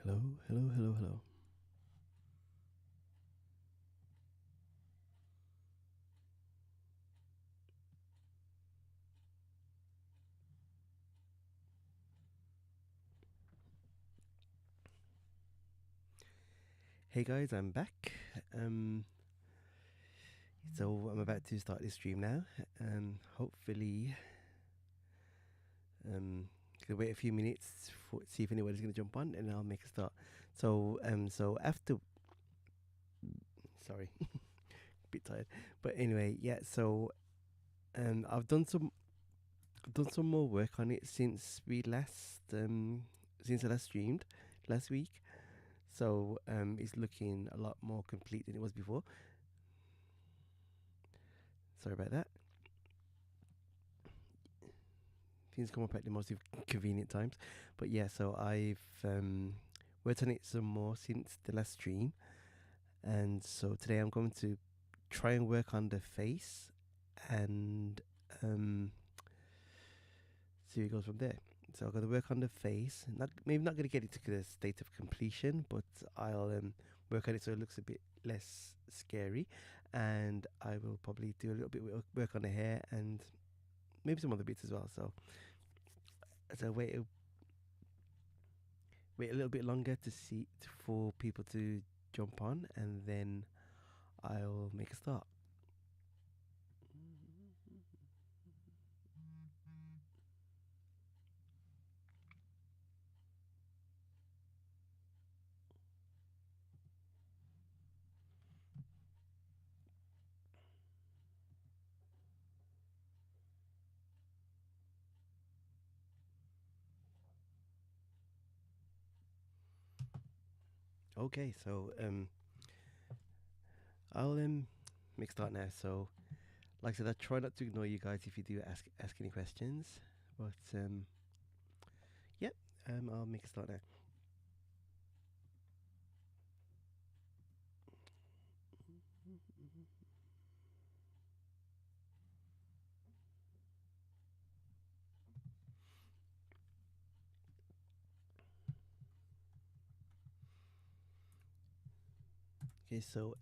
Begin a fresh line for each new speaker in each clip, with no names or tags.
Hello, hello, hello, hello. Hey guys, I'm back. Um, so I'm about to start this stream now. Hopefully, gonna wait a few minutes for see if anybody's gonna jump on, and I'll make a start. So after, sorry, bit tired, but anyway, yeah. So, I've done some more work on it since since I last streamed last week. So it's looking a lot more complete than it was before. Sorry about that. Things come up at the most convenient times. But yeah, so I've worked on it some more since the last stream, and so today I'm going to try and work on the face and see where it goes from there. So I'm gonna work on the face. Maybe not gonna get it to the state of completion, but I'll work on it so it looks a bit less scary, and I will probably do a little bit work on the hair and maybe some other bits as well. So wait a little bit longer to see for people to jump on, and then I'll make a start. Okay, so I'll make a start now. So, like I said, I try not to ignore you guys if you do ask any questions, but yeah, I'll make a start now. Okay, so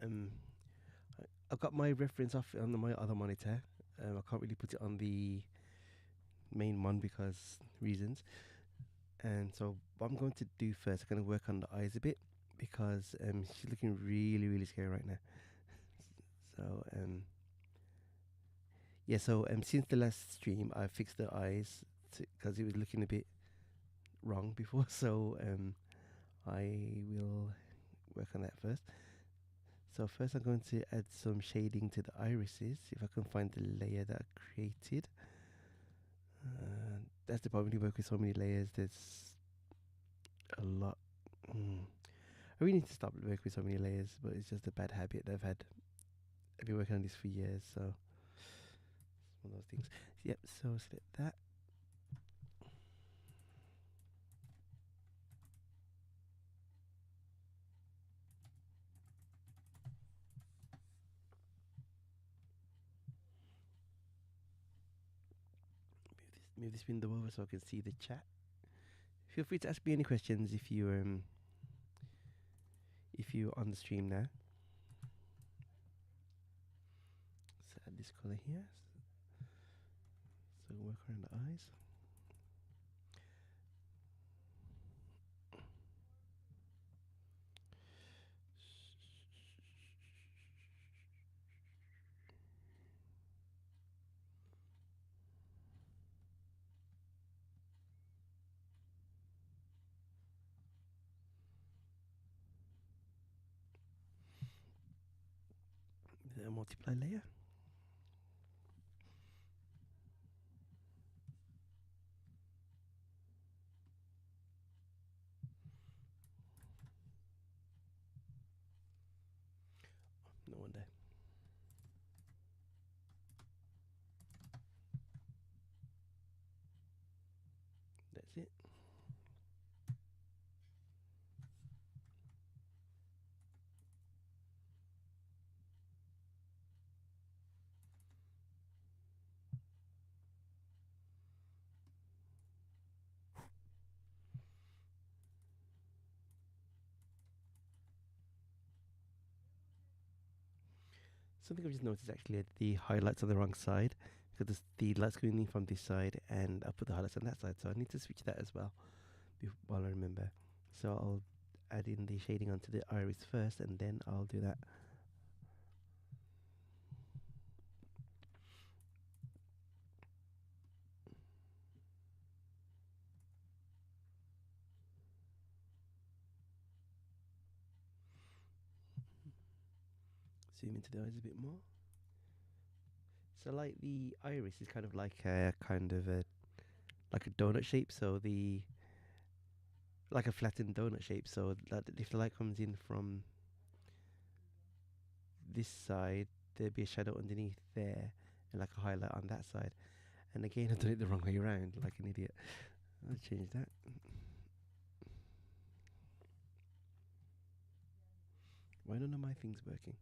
I've got my reference off on my other monitor. I can't really put it on the main one because reasons. And so what I'm going to do first, I'm going to work on the eyes a bit because she's looking really, really scary right now. So yeah, so since the last stream, I fixed the eyes because it was looking a bit wrong before. So I will work on that first. So first, I'm going to add some shading to the irises. If I can find the layer that I created. That's the problem when you work with so many layers. There's a lot. I really need to stop working with so many layers, but it's just a bad habit that I've had. I've been working on this for years, so it's one of those things. Yep, so select that. Move this window over so I can see the chat. Feel free to ask me any questions if you're on the stream now. Let's add this color here. So work around the eyes. Multiply layer. No wonder. That's it. Something I've just noticed actually are the highlights on the wrong side because the light's coming in from this side and I put the highlights on that side, so I need to switch that as well while I remember. So I'll add in the shading onto the iris first and then I'll do that. Zoom into the eyes a bit more. So like the iris is kind of like a like a donut shape, so the like a flattened donut shape. So that if the light comes in from this side, there'd be a shadow underneath there and like a highlight on that side. And again, I've done it the wrong way around, like an idiot. I'll change that. Why none of my things working?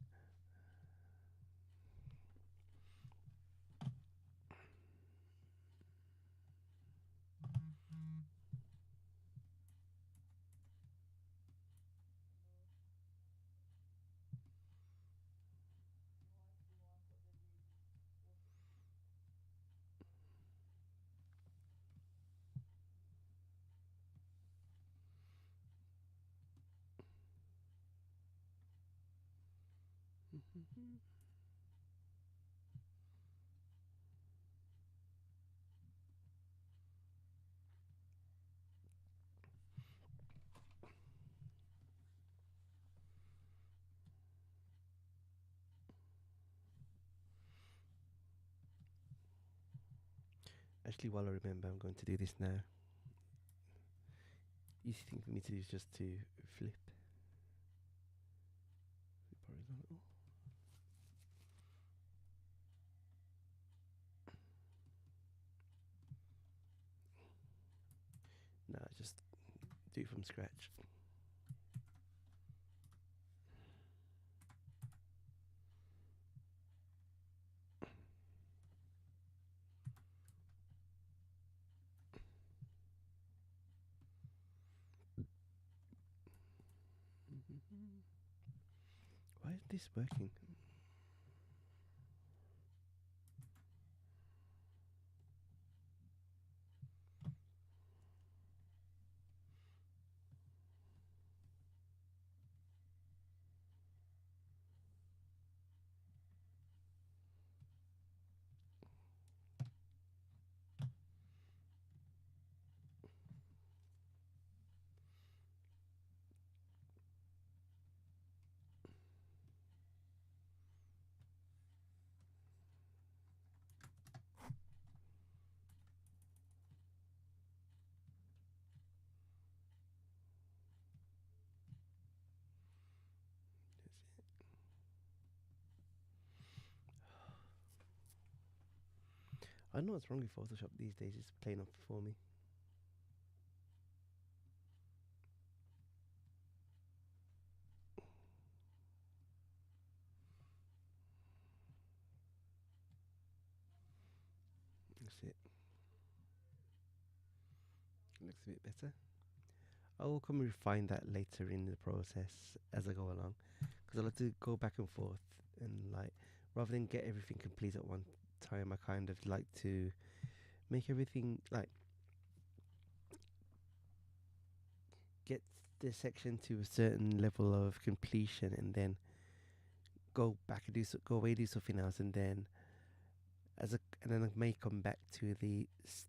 Actually, while I remember, I'm going to do this now. Easy thing for me to do is just to flip horizontal. No, just do it from scratch. Why is this working? I know what's wrong with Photoshop these days. It's playing up for me. That's it. Looks a bit better. I will come and refine that later in the process as I go along, because I like to go back and forth and like rather than get everything complete at one time. I kind of like to make everything like get the section to a certain level of completion and then go back and go away, do something else, and then and then I may come back to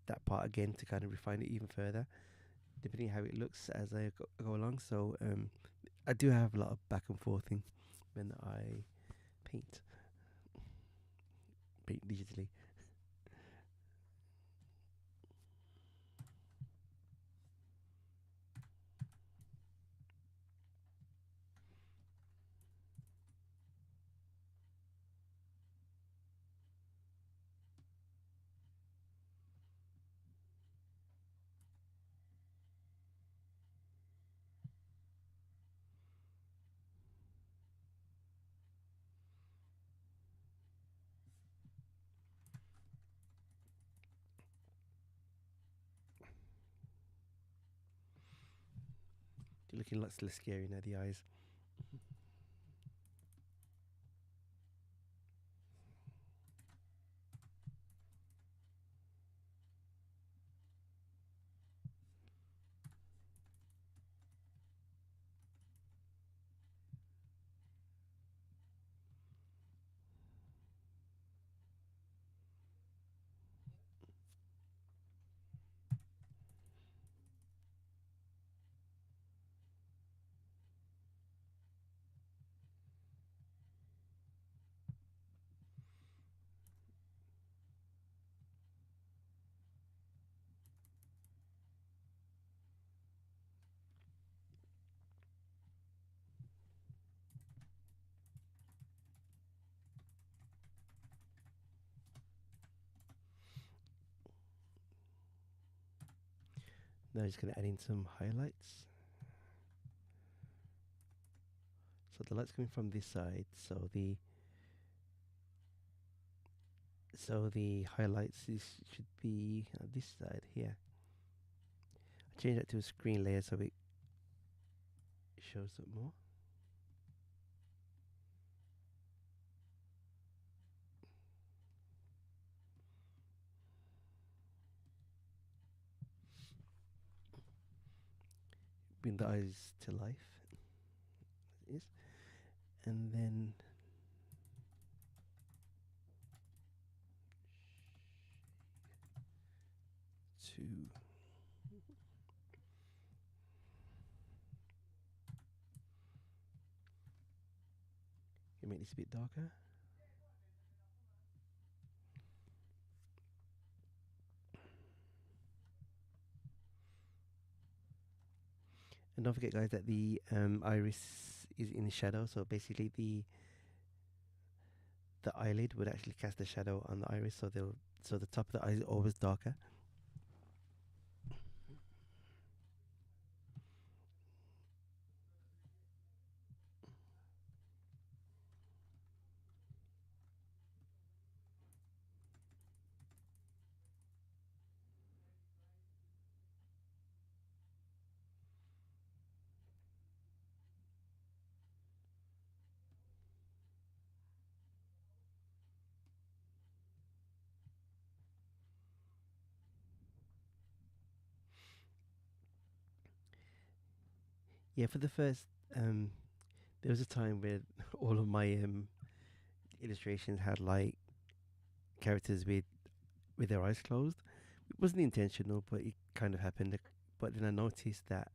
that part again to kind of refine it even further, depending how it looks as I go along. So I do have a lot of back and forthing when I paint digitally. They're looking lots less scary now, the eyes. Now I'm just going to add in some highlights. So the light's coming from this side, so the highlights should be on this side here. I change that to a screen layer so it shows up more. Bring the eyes to life, is, and then to make this a bit darker. And don't forget, guys, that the iris is in shadow. So basically, the eyelid would actually cast a shadow on the iris. So the top of the eye is always darker. Yeah, for the first, there was a time where all of my illustrations had like characters with their eyes closed. It wasn't intentional, but it kind of happened. But then I noticed that,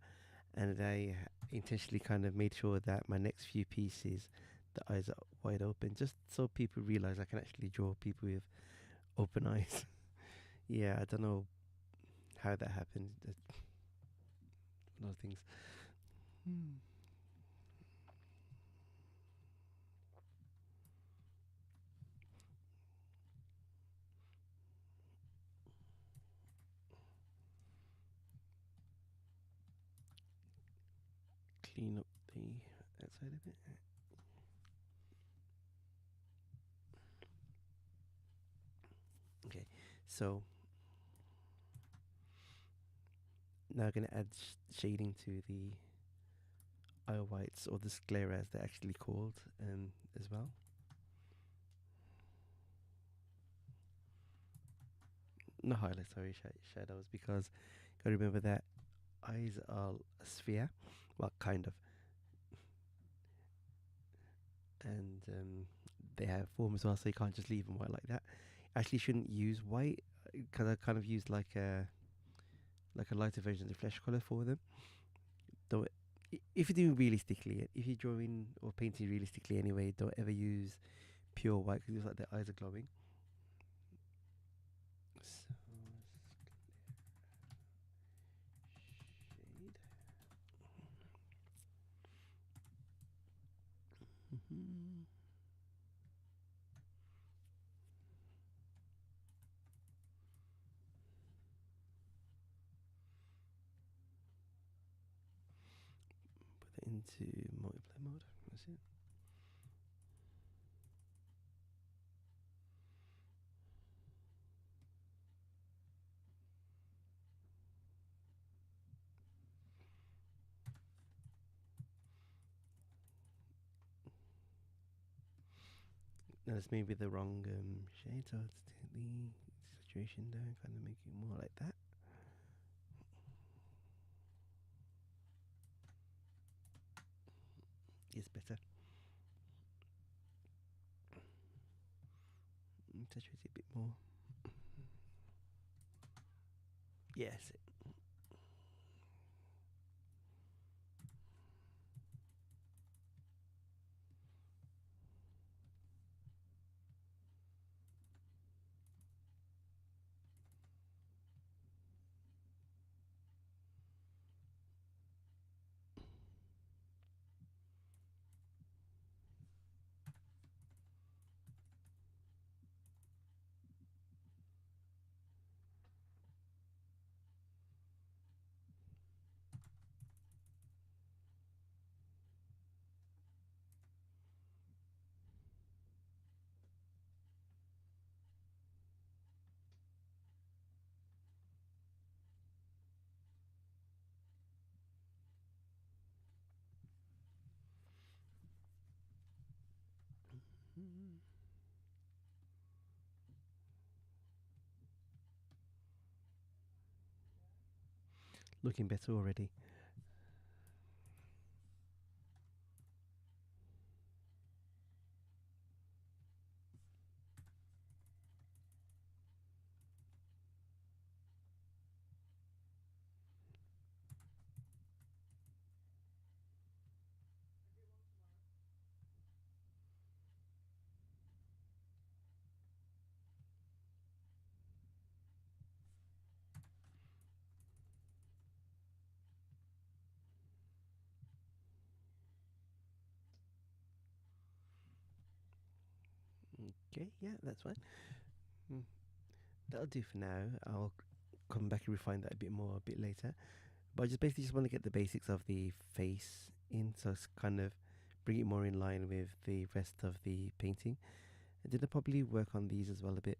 and I intentionally kind of made sure that my next few pieces, the eyes are wide open, just so people realize I can actually draw people with open eyes. Yeah, I don't know how that happened. That's a lot of things. Clean up the outside of it. Okay, so now I'm going to add shading to the eye whites, or the sclera as they're actually called, as well. No highlights, sorry, shadows, because gotta remember that eyes are a sphere, well, kind of, and they have form as well, so you can't just leave them white like that. Actually, shouldn't use white because I kind of used like a lighter version of the flesh color for them. Don't if you're doing realistically, if you're drawing or painting realistically anyway, don't ever use pure white because it looks like their eyes are glowing. So, shade. Mm-hmm. Put it into multiply mode. That's it. Now this may be the wrong shade, so let's take the saturation down, kind of make it more like that. It's better. Saturate it a bit more. Yes. Looking better already. Okay, yeah, that's fine. Mm, that'll do for now. I'll come back and refine that a bit more a bit later. But I just basically just want to get the basics of the face in, so it's kind of bring it more in line with the rest of the painting. And then I'll probably work on these as well a bit.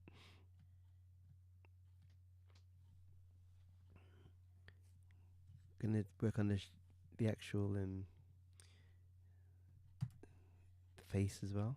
Gonna work on the actual face as well.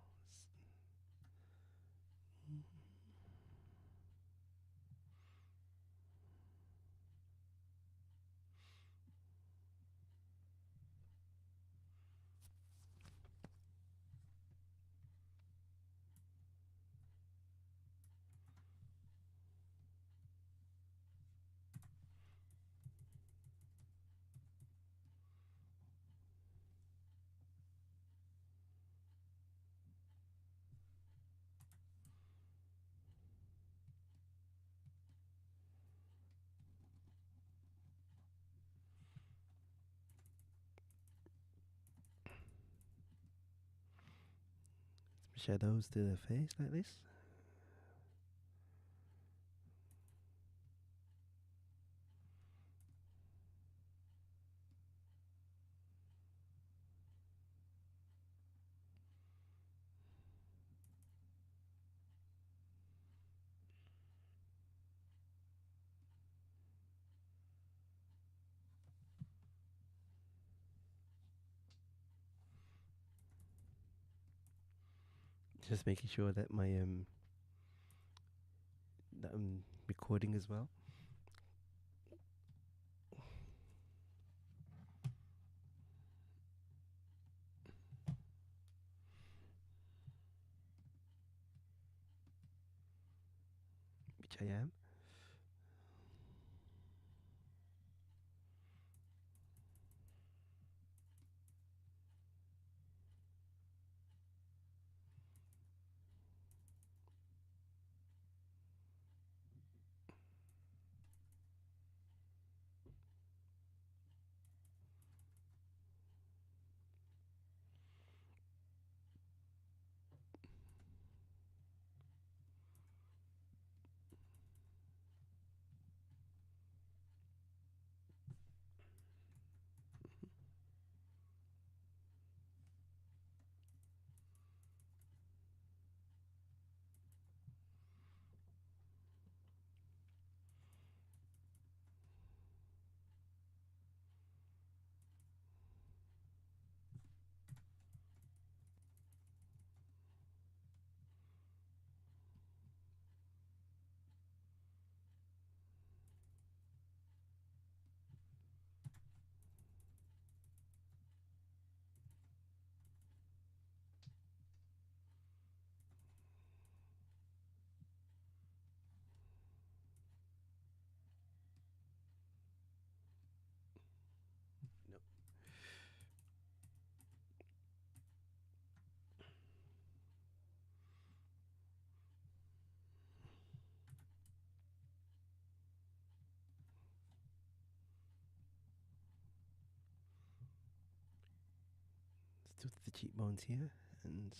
Shadows to the face like this. Just making sure that my that I'm recording as well. Which I am. No. Still to the cheekbones here, and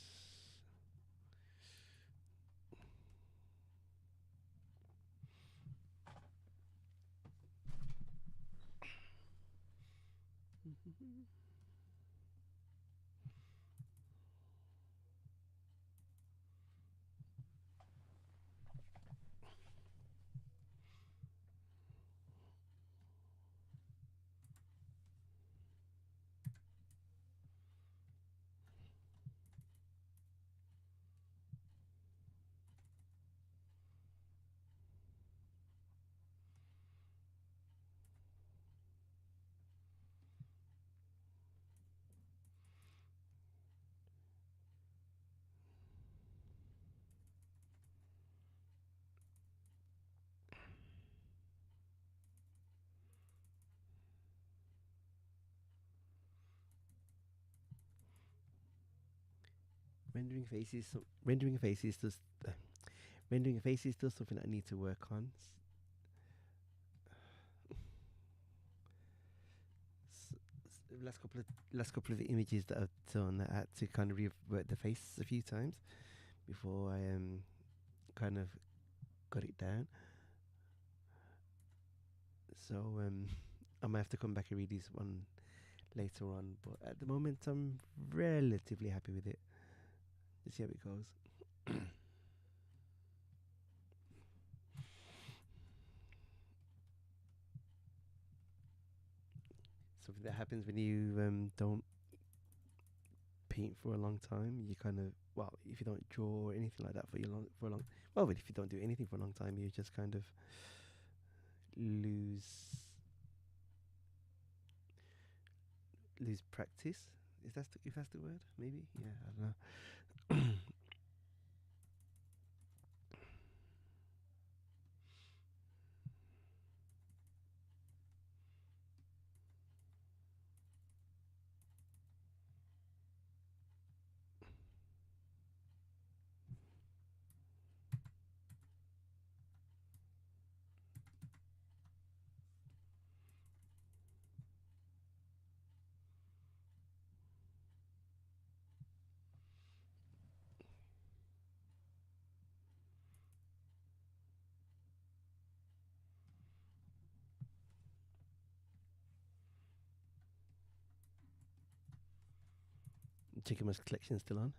Rendering faces just rendering faces is still something I need to work on. Last couple of images that I've done, I had to kind of revert the face a few times before I kind of got it down. So I might have to come back and read this one later on. But at the moment, I'm relatively happy with it. Let's see how it goes. Something that happens when you don't paint for a long time. You kind of, well, if you don't draw or anything like that for a long, well, but if you don't do anything for a long time, you just kind of lose practice. Is that if that's the word? Maybe. Yeah, I don't know. Checking my collection still on.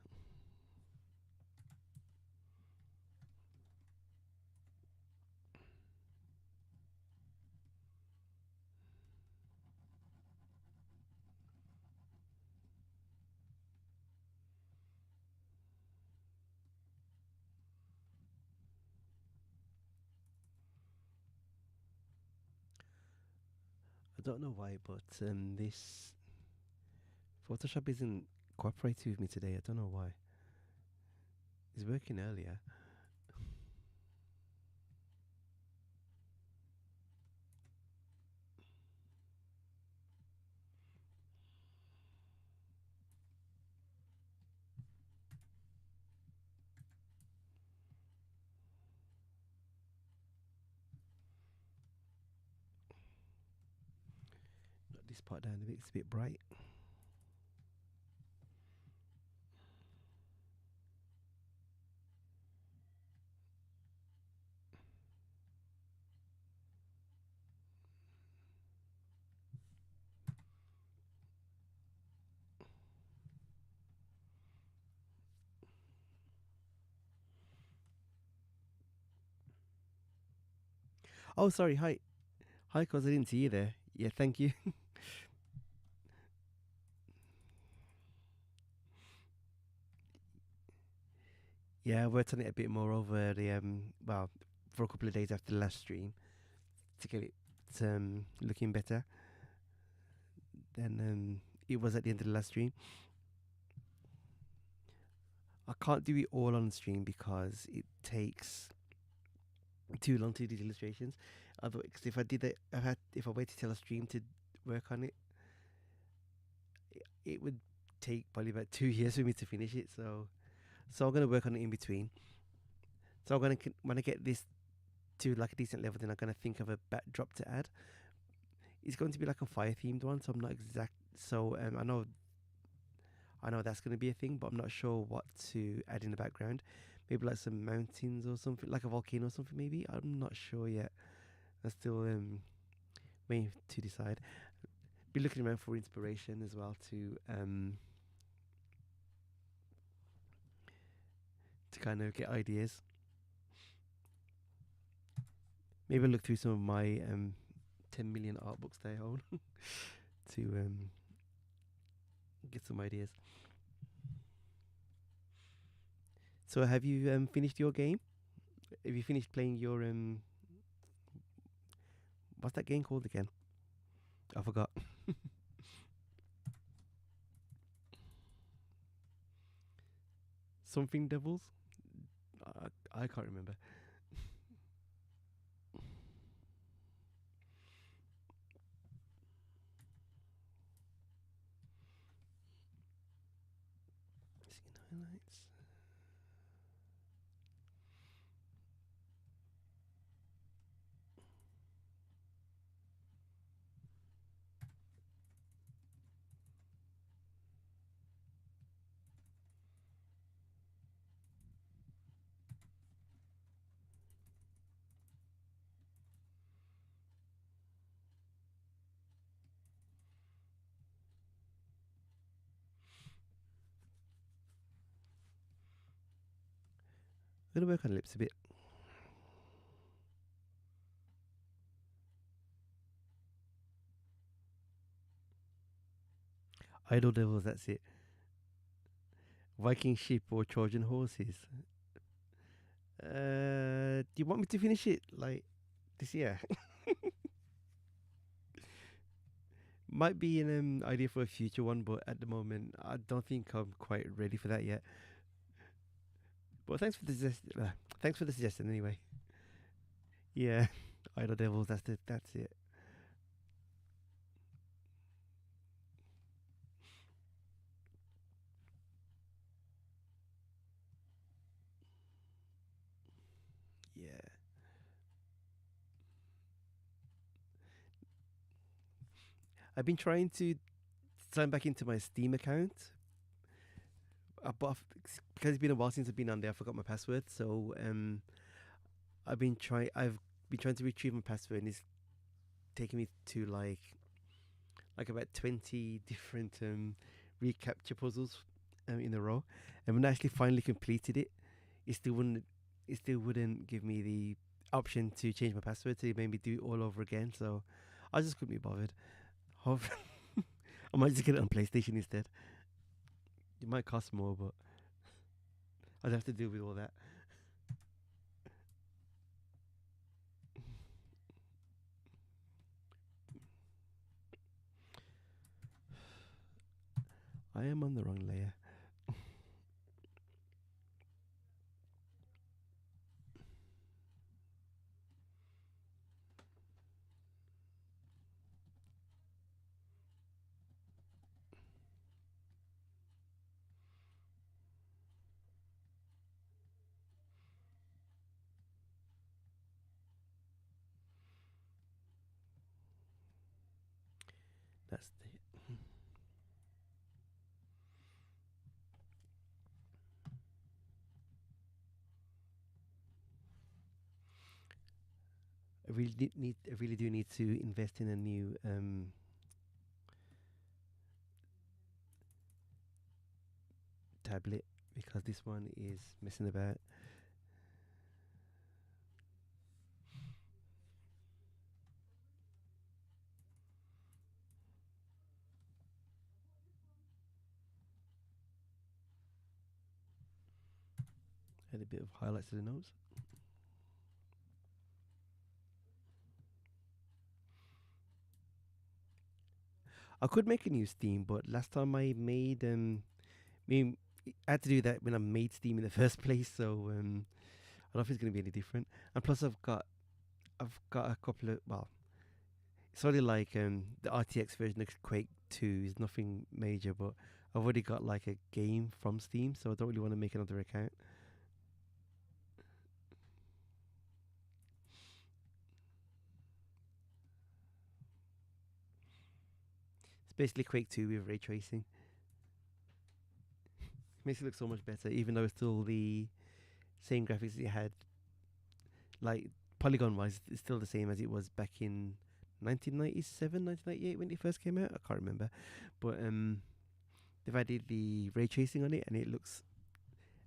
I don't know why, but this Photoshop isn't cooperating with me today. I don't know why. It's working earlier. Knock this part down a bit. It's a bit bright. Oh, sorry. Hi. Hi, cause I didn't see you there. Yeah, thank you. Yeah, I worked on it a bit more over the well, for a couple of days after the last stream to get it looking better than it was at the end of the last stream. I can't do it all on stream because it takes too long to do the illustrations. Otherwise, if I did that, if I waited till I stream to work on it, it would take probably about 2 years for me to finish it. So I'm gonna work on it in between. So I'm gonna when I get this to like a decent level, then I'm gonna think of a backdrop to add. It's going to be like a fire themed one, so I'm not exact. So I know that's gonna be a thing, but I'm not sure what to add in the background. Maybe like some mountains or something, like a volcano or something. Maybe I'm not sure yet. I'm still waiting to decide. Be looking around for inspiration as well to kind of get ideas. Maybe I'll look through some of my 10 million art books that I own to get some ideas. So have you finished your game? Have you finished playing your what's that game called again? I forgot. Something Devils? I can't remember. Scene highlights. gonna work on the lips a bit. Idle Devils, that's it. Viking ship or Trojan horses. Do you want me to finish it like this year? Might be an idea for a future one, but at the moment, I don't think I'm quite ready for that yet. But thanks for the suggestion anyway. Yeah, Idle Devils. That's it. Yeah, I've been trying to sign back into my Steam account, but because it's been a while since I've been on there, I forgot my password. So I've been trying to retrieve my password, and it's taking me to like about 20 different recapture puzzles in a row. And when I actually finally completed it, it still wouldn't it still wouldn't give me the option to change my password, so it made me do it all over again. So I just couldn't be bothered. Hope- I might just get it on PlayStation instead. It might cost more, but I'd have to deal with all that. I am on the wrong layer. That's the. I really do need to invest in a new tablet because this one is messing about. Add a bit of highlights to the nose. I could make a new Steam, but last time I made mean, I had to do that when I made Steam in the first place, so I don't know if it's going to be any different. And plus, I've got a couple of it's only like the RTX version of Quake 2 is nothing major, but I've already got like a game from Steam, so I don't really want to make another account. It's basically Quake 2 with ray tracing. Makes it look so much better, even though it's still the same graphics that it had. Like polygon wise, it's still the same as it was back in 1997, 1998 when it first came out. I can't remember, but they've added the ray tracing on it, and it looks,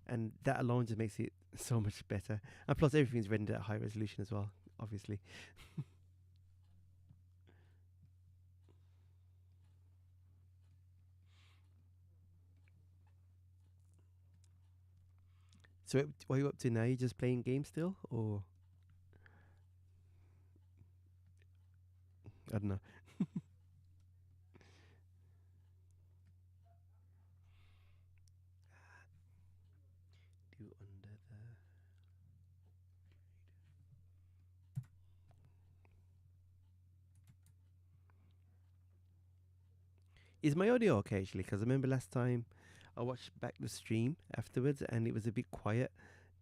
and that alone just makes it so much better. And plus, everything's rendered at high resolution as well, obviously. So, what are you up to now? You just playing games still, or I don't know. Do under the. Is my audio okay actually? Because I remember last time I watched back the stream afterwards, and it was a bit quiet.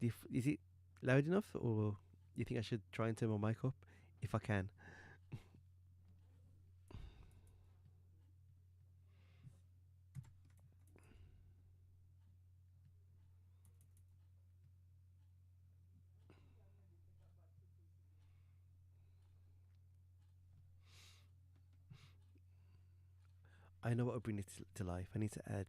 Is it loud enough, or you think I should try and turn my mic up if I can? I know what will bring it to life. I need to add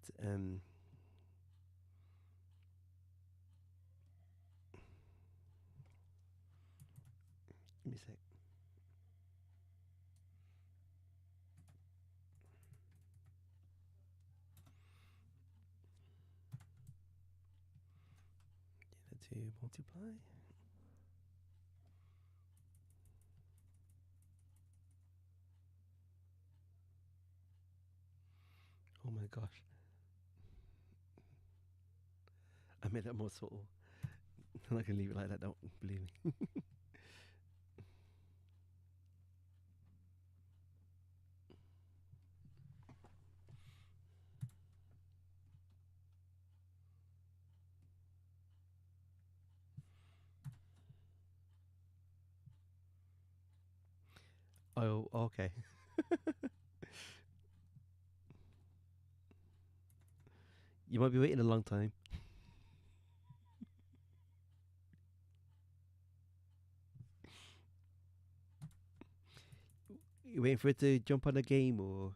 me a sec. To multiply. Oh my gosh. I made that more subtle. I'm not gonna leave it like that, don't believe me. Oh, okay. You might be waiting a long time. You waiting for it to jump on a game, or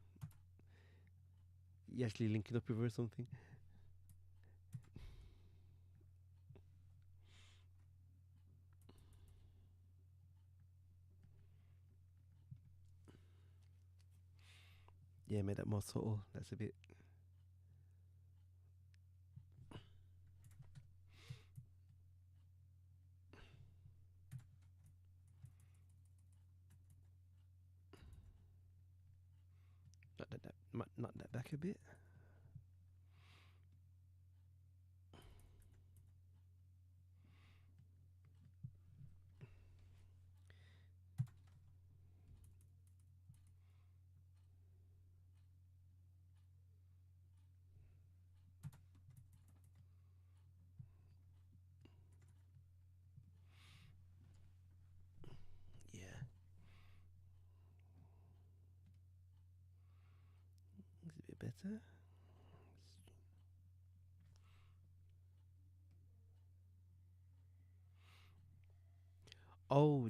you actually linking up with her or something? Yeah, made that more subtle. That's a bit. Not that back a bit. Yeah, it's a bit better. Oh,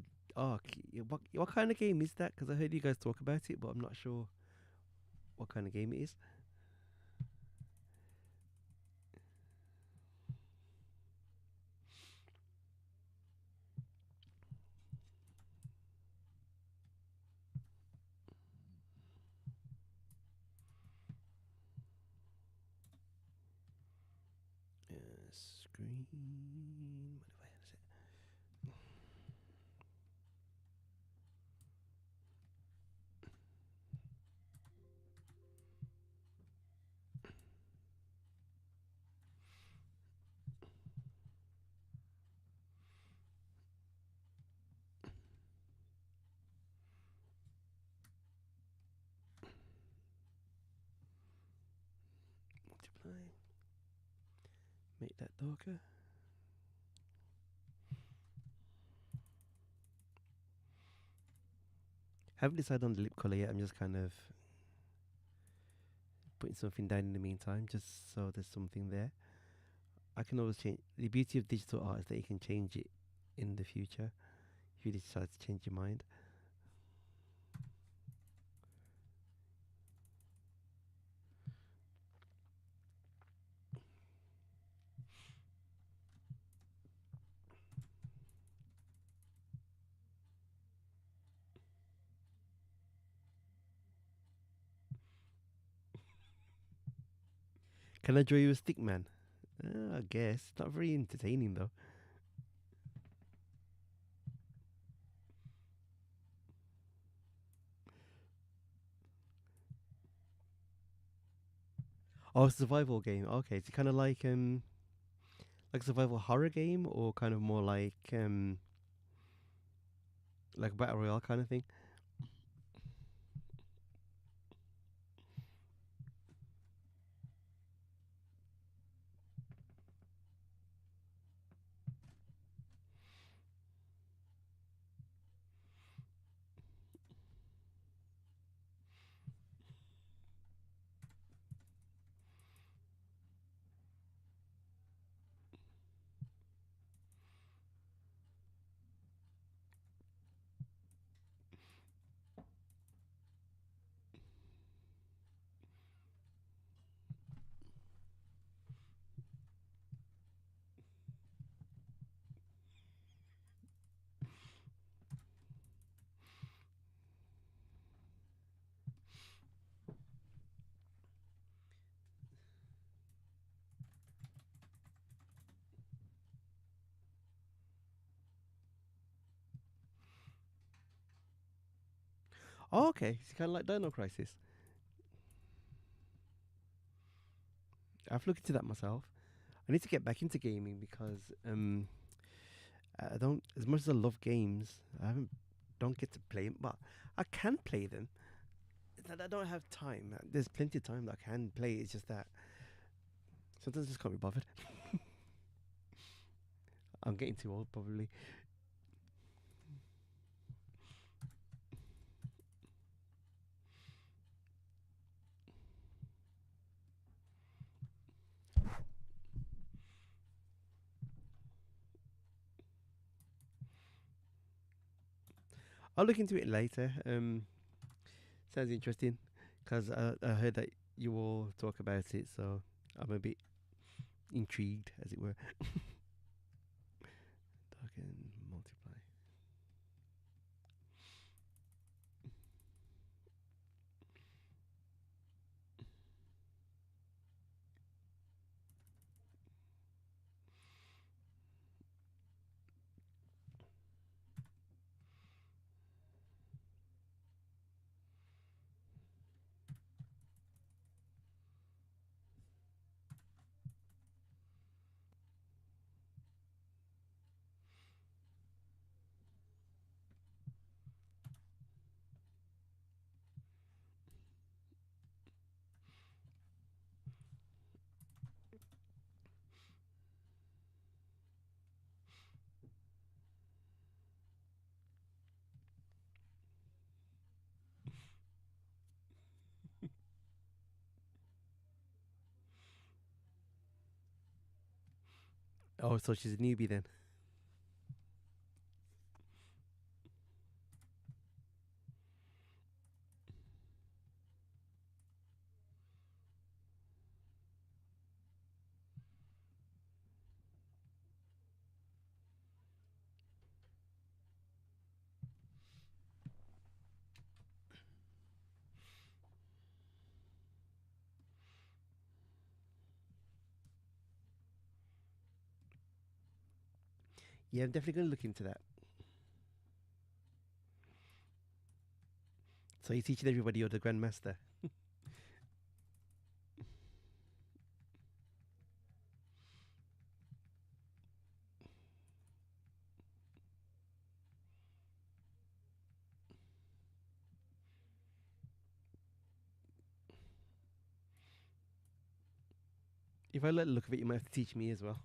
what kind of game is that? Because I heard you guys talk about it, but I'm not sure what kind of game it is. Screen. What have I said? Multiply. Make that darker. Haven't decided on the lip color yet. I'm just kind of putting something down in the meantime, just so there's something there. I can always change. The beauty of digital art is that you can change it in the future if you decide to change your mind. Can I draw you a stick man? I guess. Not very entertaining though. Oh, survival game. Okay, it's kind of like a survival horror game, or kind of more like a battle royale kind of thing. Oh, okay. It's kind of like Dino Crisis. I've looked into that myself. I need to get back into gaming because I don't, as much as I love games, I haven't don't get to play them, but I can play them. It's that I don't have time. There's plenty of time that I can play. It's just that sometimes I just can't be bothered. I'm getting too old, probably. I'll look into it later. Sounds interesting because I heard that you all talk about it, so I'm a bit intrigued, as it were. Dark and multiply. Oh, so she's a newbie then. Yeah, I'm definitely gonna look into that. So you're teaching everybody you're the grandmaster. If I like the look of it, you might have to teach me as well.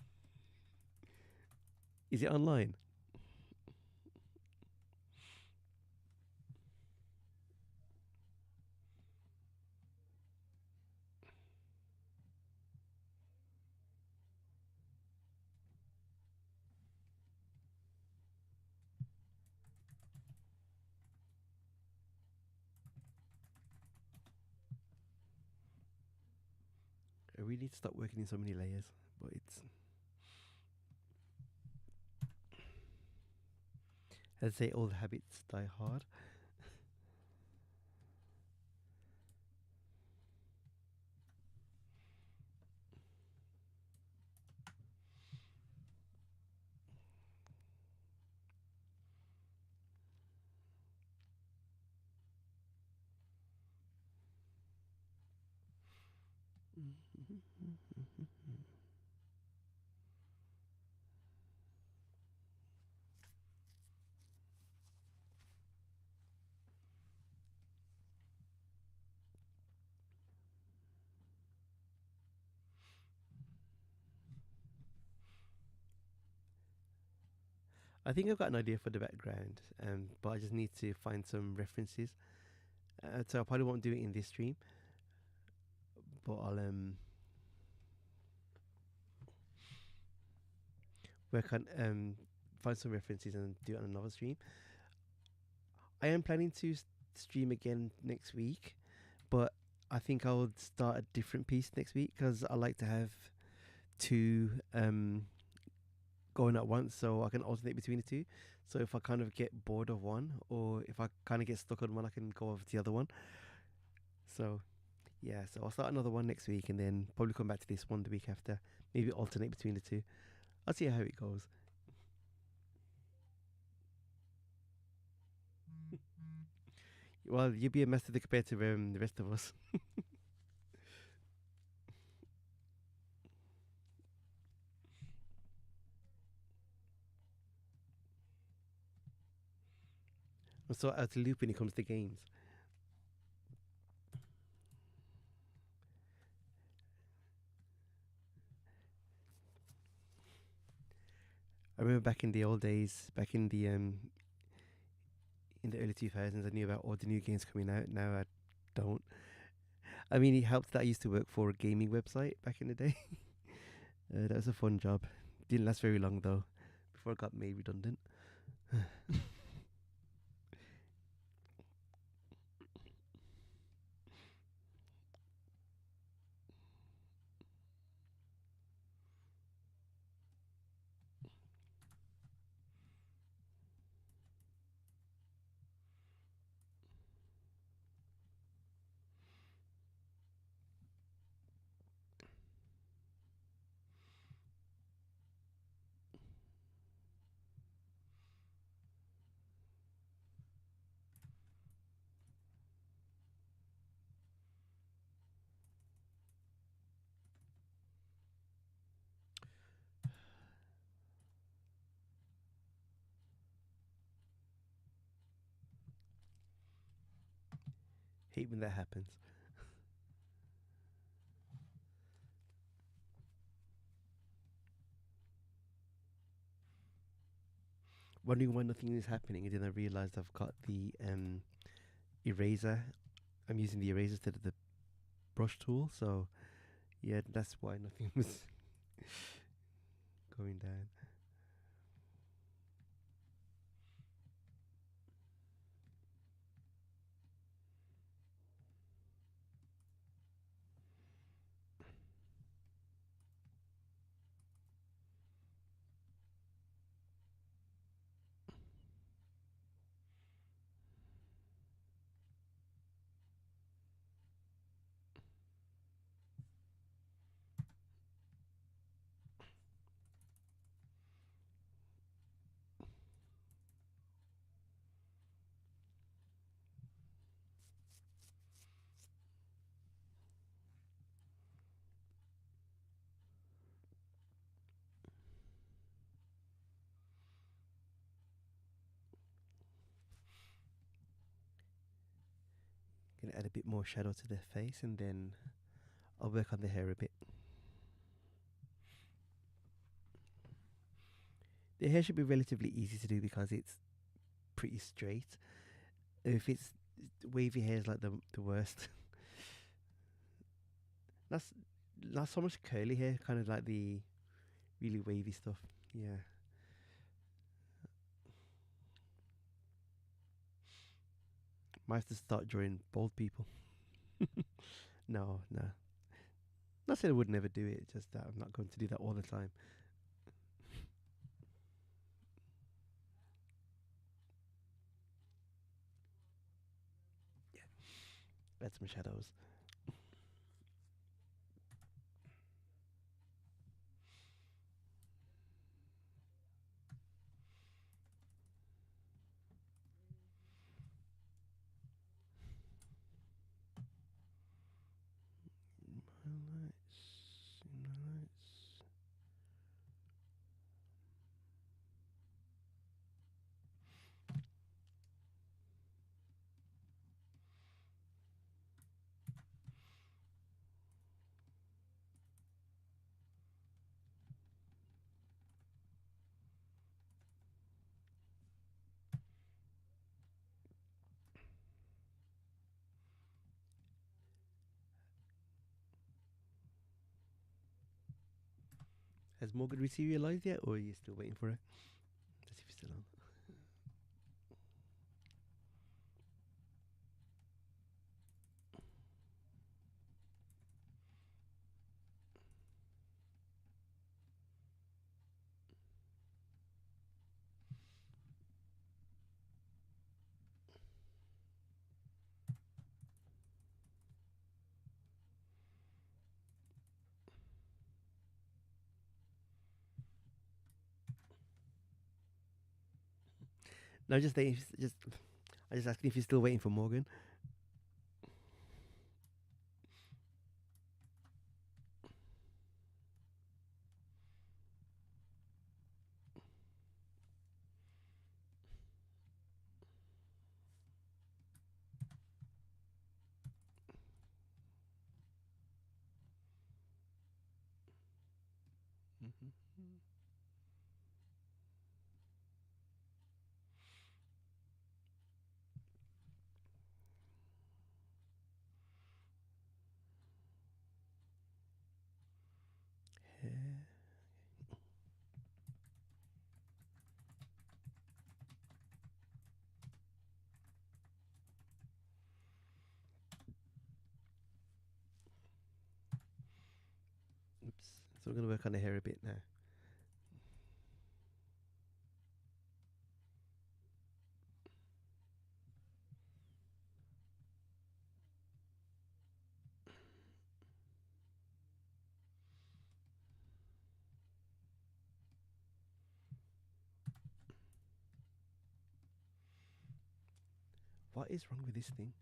Is it online? I really need to stop working in so many layers, but it's, as they say, old habits die hard. I think I've got an idea for the background, but I just need to find some references. So I probably won't do it in this stream, but I'll work on find some references and do it on another stream. I am planning to stream again next week, but I think I'll start a different piece next week because I like to have two going at once, so I can alternate between the two. So if I kind of get bored of one, or if I kind of get stuck on one, I can go over to the other one. So yeah, so I'll start another one next week, and then probably come back to this one the week after. Maybe alternate between the two. I'll see how it goes. Well, you'd be a mess compared to the rest of us. I'm so out of the loop when it comes to games. I remember back in the old days, back in the early 2000s, I knew about all the new games coming out. Now I don't. I mean, it helped that I used to work for a gaming website back in the day. That was a fun job. Didn't last very long though, before I got made redundant. Hate when that happens. Wondering why nothing is happening, and then I realised I've got the eraser. I'm using the eraser instead of the brush tool, so yeah, that's why nothing was going down. Gonna add a bit more shadow to the face, and then I'll work on the hair a bit. The hair should be relatively easy to do because it's pretty straight. If it's wavy hair is like the worst. That's not so much curly hair, kind of like the really wavy stuff. Yeah, might have to start drawing bald people. No, no. Not saying I would never do it, just that I'm not going to do that all the time. Yeah, add some shadows. Highlights, highlights. Has Morgan realized yet, or are you still waiting for it? Let's see if it's still on. No, just they just I just asking if you're still waiting for Morgan. Mhm. Yeah. Oops. So we're gonna work on the hair a bit now. What is wrong with this thing?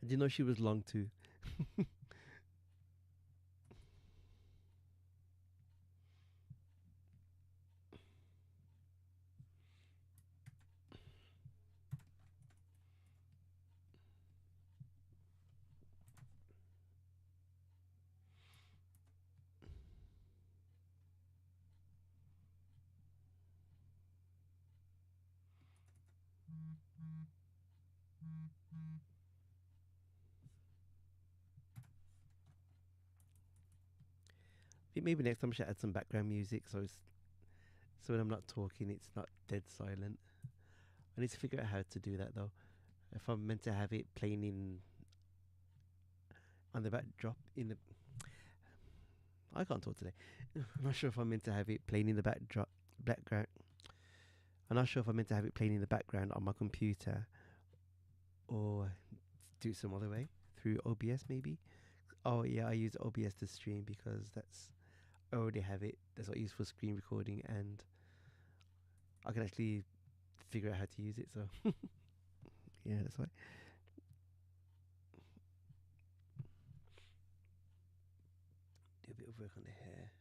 I didn't know she was long too. I think maybe next time I should add some background music so when I'm not talking, it's not dead silent. I need to figure out how to do that though. If I'm meant to have it playing in on the backdrop in the, I can't talk today. I'm not sure if I'm meant to have it playing in the background. I'm not sure if I'm meant to have it playing in the background on my computer or do it some other way through OBS maybe. Oh yeah, I use OBS to stream because I already have it. That's what I use for screen recording, and I can actually figure out how to use it. So yeah, that's why. Do a bit of work on the hair.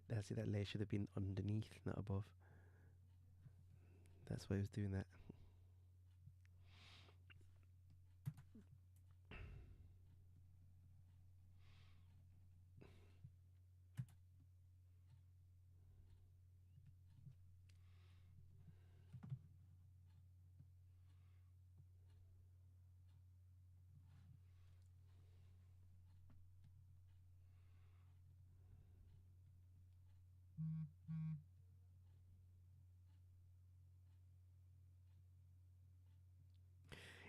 That's it. That layer should have been underneath, not above. That's why I was doing that.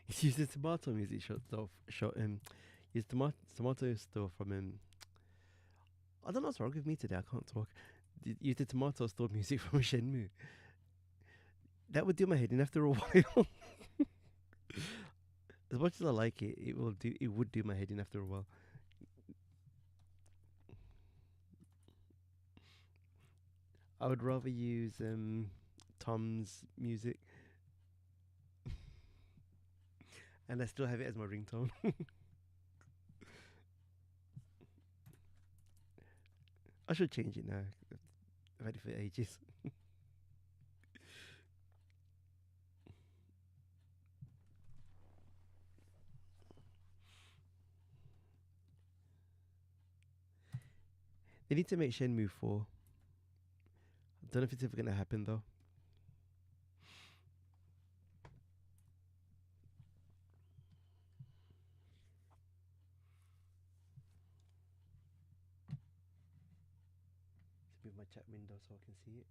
It's used the tomato music shot use tomato store from I don't know what's wrong with me today. I can't talk. Use the tomato store music from Shenmue. That would do my head in after a while. As much as I like it, it would do my head in after a while. I would rather use Tom's music, and I still have it as my ringtone. I should change it now. I've had it for ages. They need to make Shenmue 4. I don't know if it's ever gonna happen though. Let's move my chat window so I can see it.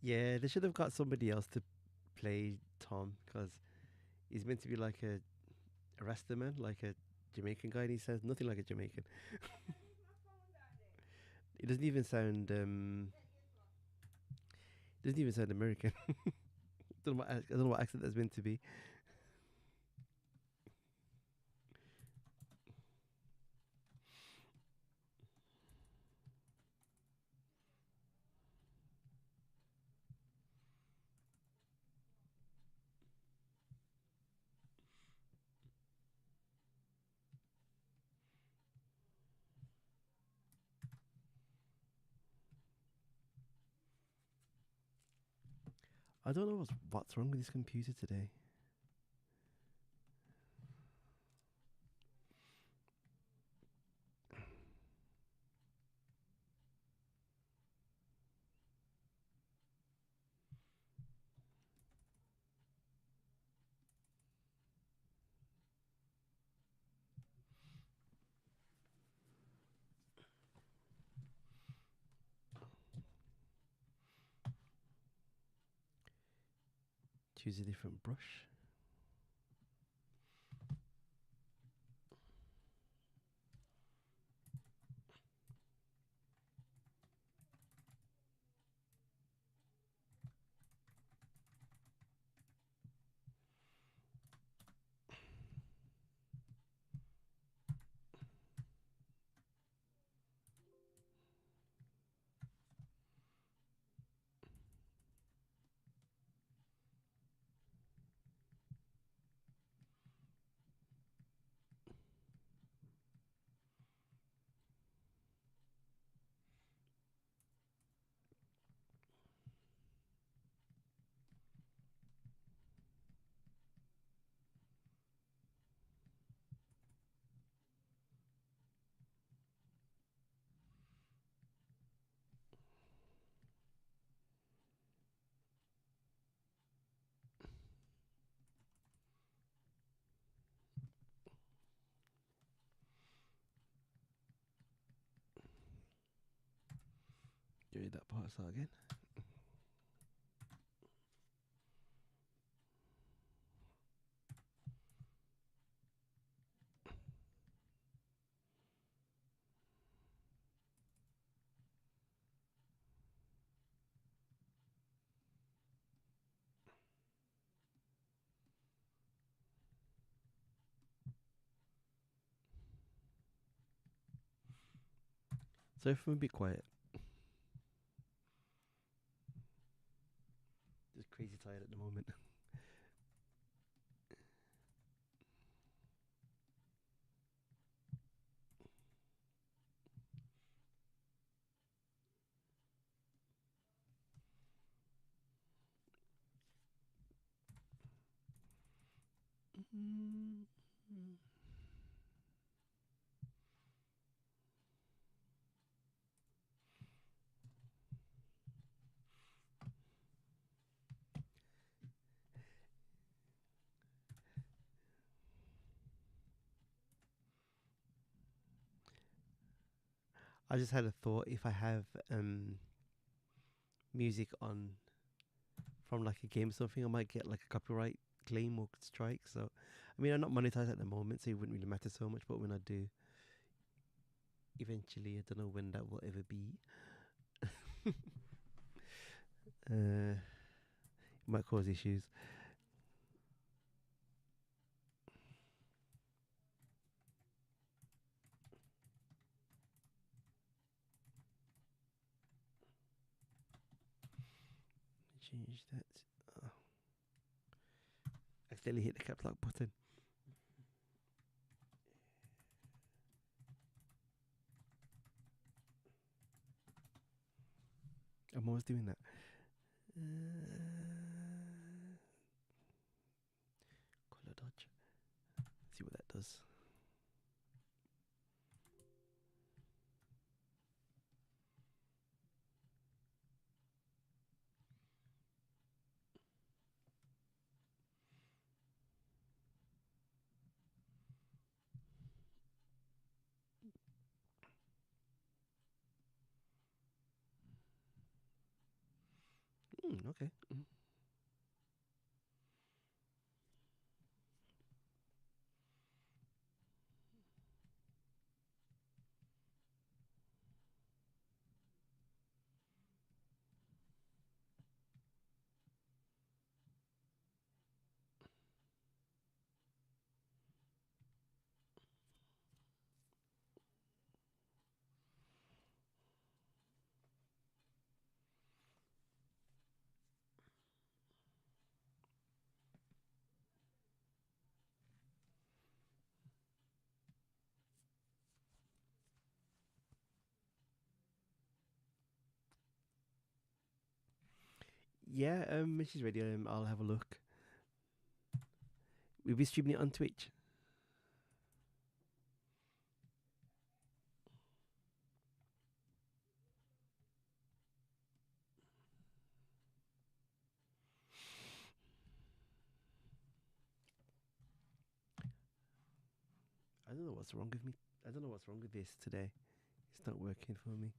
Yeah, they should have got somebody else to play Tom because he's meant to be like a Rasta man, like a Jamaican guy, and he sounds nothing like a Jamaican. He doesn't even sound doesn't even sound American. I don't know what accent that's meant to be. I don't know what's wrong with this computer today. Choose a different brush. Do that part start again. So if I'm a bit quiet, just crazy tired at the moment. I just had a thought. If I have music on from like a game or something, I might get like a copyright claim or strike. So, I mean, I'm not monetized at the moment, so it wouldn't really matter so much. But when I do, eventually, I don't know when that will ever be. It might cause issues. Change that. Oh, accidentally hit the caps lock button. I'm always doing that. Color dodge. See what that does. Okay. Yeah. When she's ready, I'll have a look. We'll be streaming it on Twitch. I don't know what's wrong with me. I don't know what's wrong with this today. It's not working for me.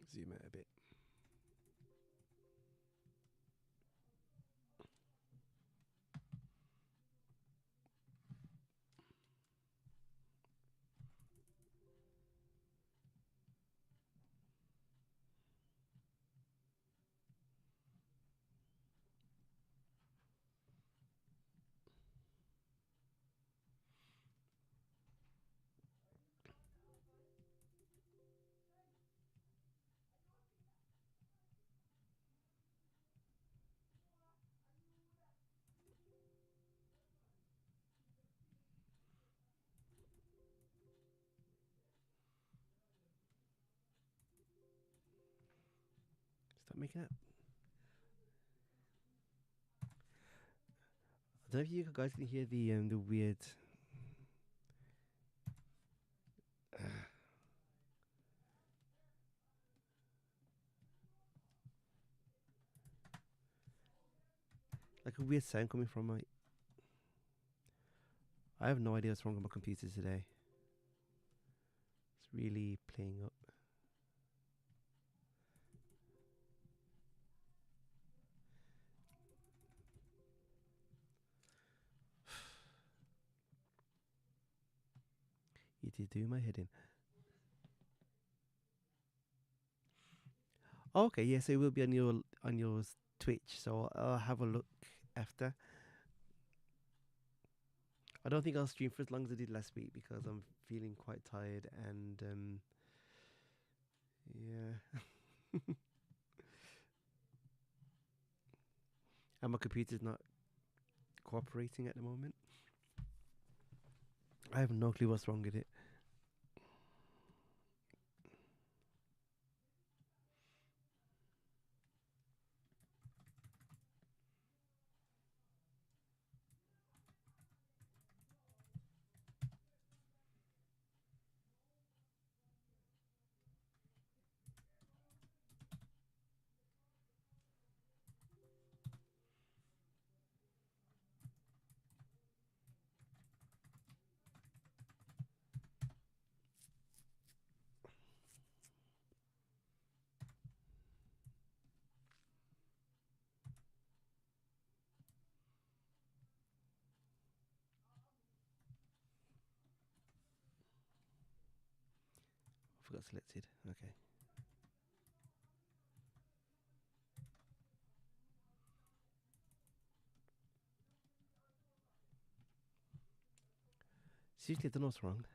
Zoom out a bit. Stop making it. I don't know if you guys can hear the weird. Like a weird sound coming from my. I have no idea what's wrong with my computer today. It's really playing up. It is doing my head in. Okay, yeah, so it will be on your Twitch. So I'll have a look after. I don't think I'll stream for as long as I did last week because I'm feeling quite tired and yeah. And my computer's not cooperating at the moment. I have no clue what's wrong with it. I forgot selected. Okay. Seriously, I don't know what's wrong.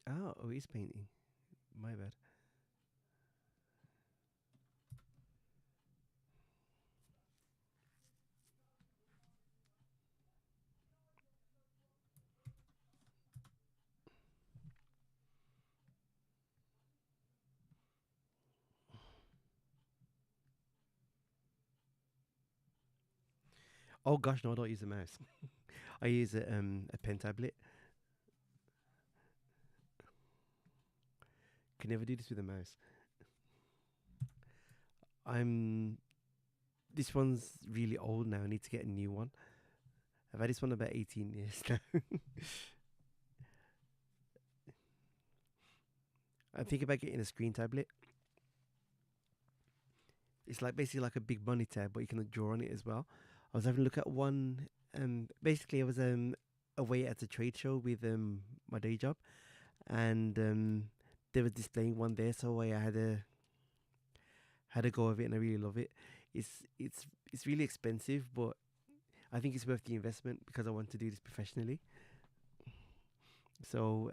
Oh, he's painting. My bad. Oh gosh, no, I don't use a mouse. I use a pen tablet. Can never do this with a mouse. I'm. This one's really old now. I need to get a new one. I've had this one about 18 years now. I'm thinking about getting a screen tablet. It's like basically like a big monitor, but you can draw on it as well. I was having a look at one. Basically, I was away at a trade show with my day job, and they were displaying one there, so I had a go of it, and I really love it. It's really expensive, but I think it's worth the investment because I want to do this professionally. So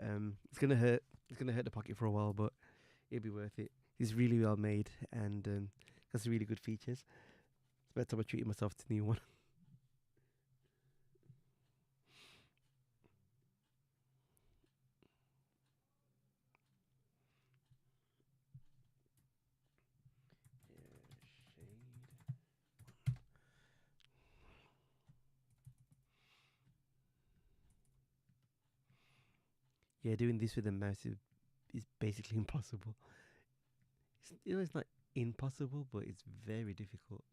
it's gonna hurt. It's gonna hurt the pocket for a while, but it'll be worth it. It's really well made and got some really good features. It's about time I treated myself to a new one. Yeah, doing this with a mouse is basically impossible. It's not impossible, but it's very difficult.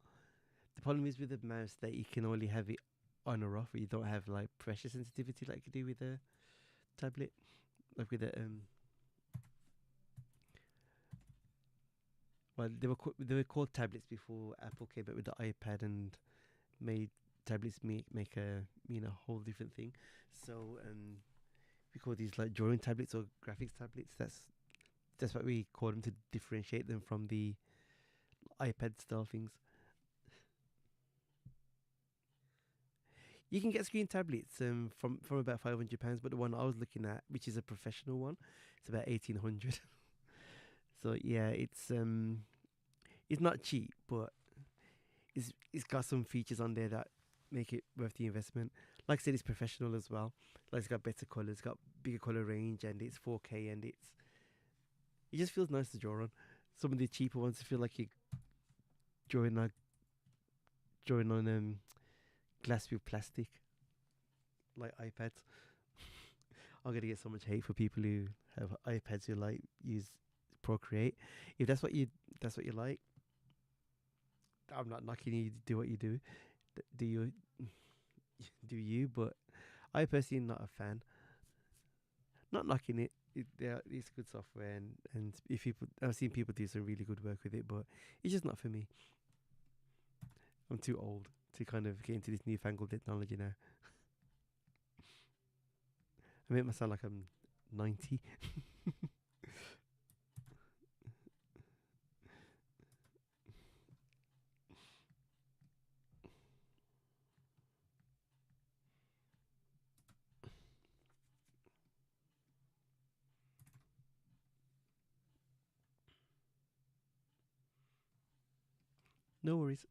The problem is with the mouse that you can only have it on or off. You don't have like pressure sensitivity like you do with a tablet, like with a Well, they were called tablets before Apple came up with the iPad and made tablets make a whole different thing. So we call these like drawing tablets or graphics tablets. That's what we call them to differentiate them from the iPad style things. You can get screen tablets from about £500, but the one I was looking at, which is a professional one, it's about 1800. So yeah, it's not cheap, but it's got some features on there that make it worth the investment. Like I said, it's professional as well. Like it's got better colors, got bigger color range, and it's 4K, and it just feels nice to draw on. Some of the cheaper ones feel like you're drawing like drawing on glass with plastic, like iPads. I'm gonna get so much hate for people who have iPads who like use Procreate. If that's what you like. I'm not knocking you to do what you do. Do you do you? But I personally am not a fan. Not knocking it. It's good software, and if people, I've seen people do some really good work with it, but it's just not for me. I'm too old to kind of get into this newfangled technology now. I make myself sound like I'm 90. No worries.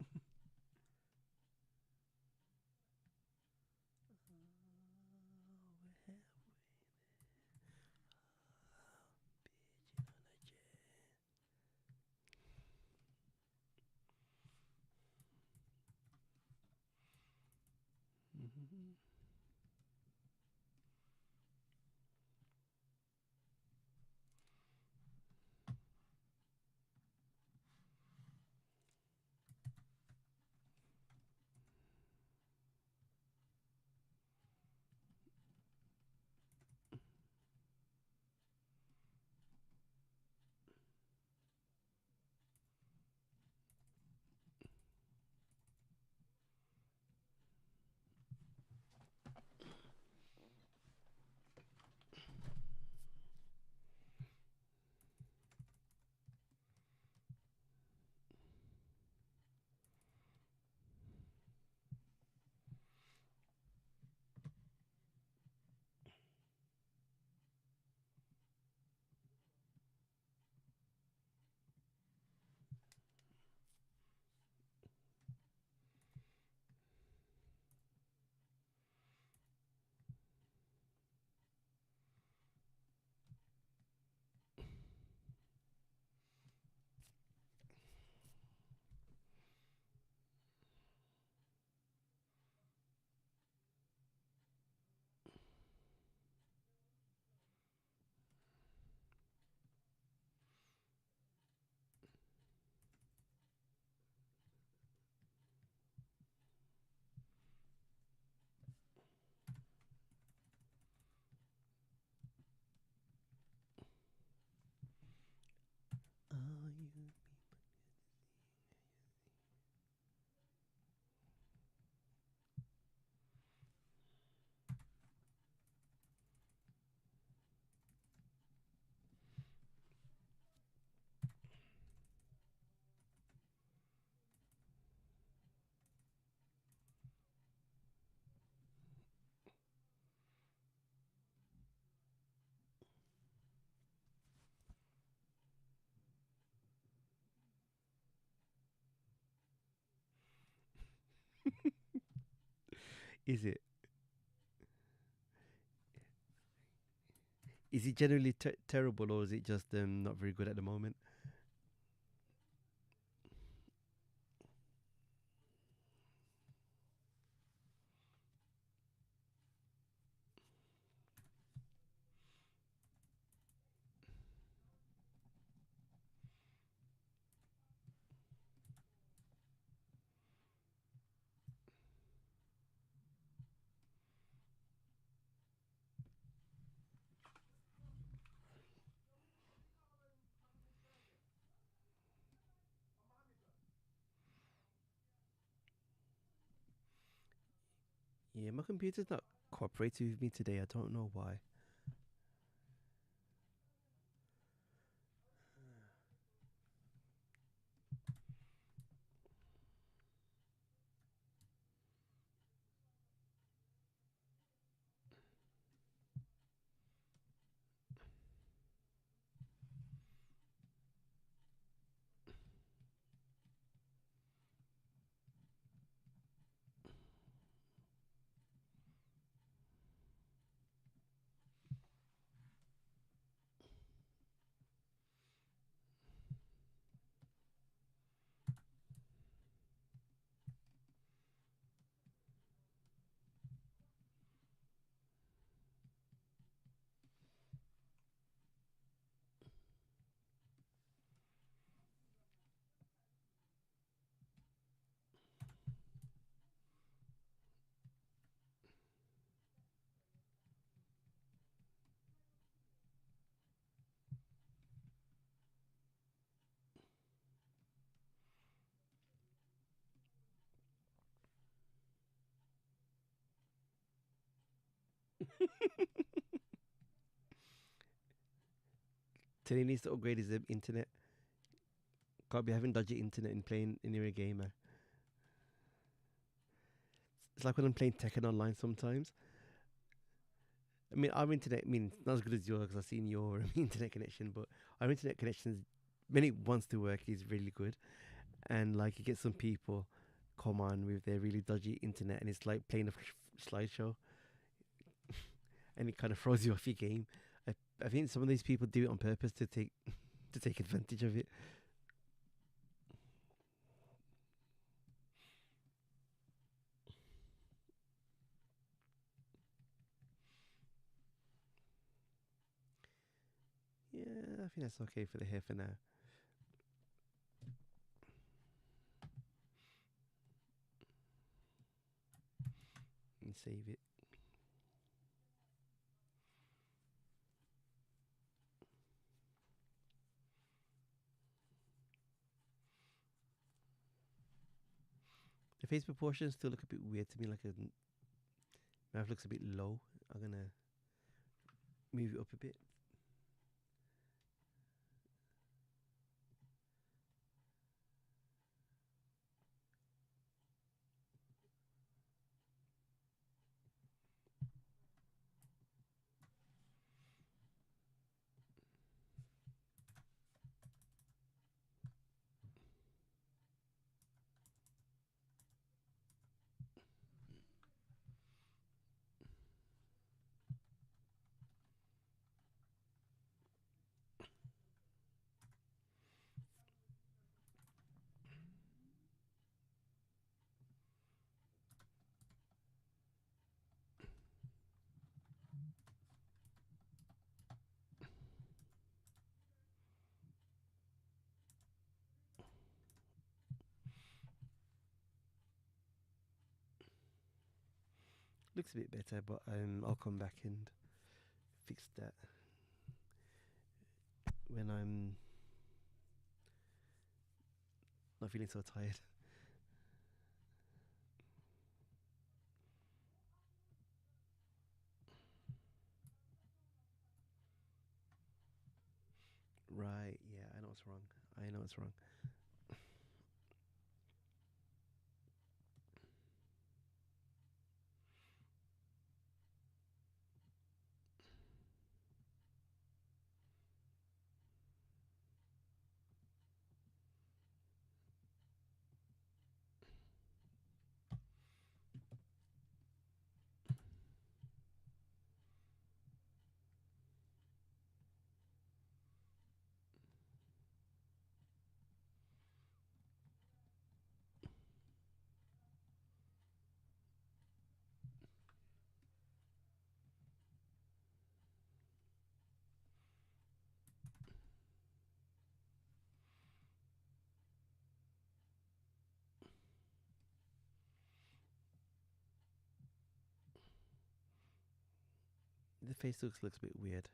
Is it? Is it generally terrible, or is it just not very good at the moment? Yeah, my computer's not cooperating with me today. I don't know why. Today needs to upgrade his internet. Can't be having dodgy internet and playing in your gamer. It's like when I'm playing Tekken online sometimes. I mean, our internet, I mean, not as good as yours because I've seen your internet connection, but our internet connection, when it wants to work, is really good. And like, you get some people come on with their really dodgy internet, and it's like playing a slideshow, and it kind of throws you off your game. I think some of these people do it on purpose to take to take advantage of it. Yeah, I think that's okay for the hair for now. And save it. The face proportions still look a bit weird to me. Like a mouth looks a bit low. I'm gonna move it up a bit. Looks a bit better, but I'll come back and fix that when I'm not feeling so tired. Right, yeah, I know what's wrong. I know what's wrong. face looks a bit weird.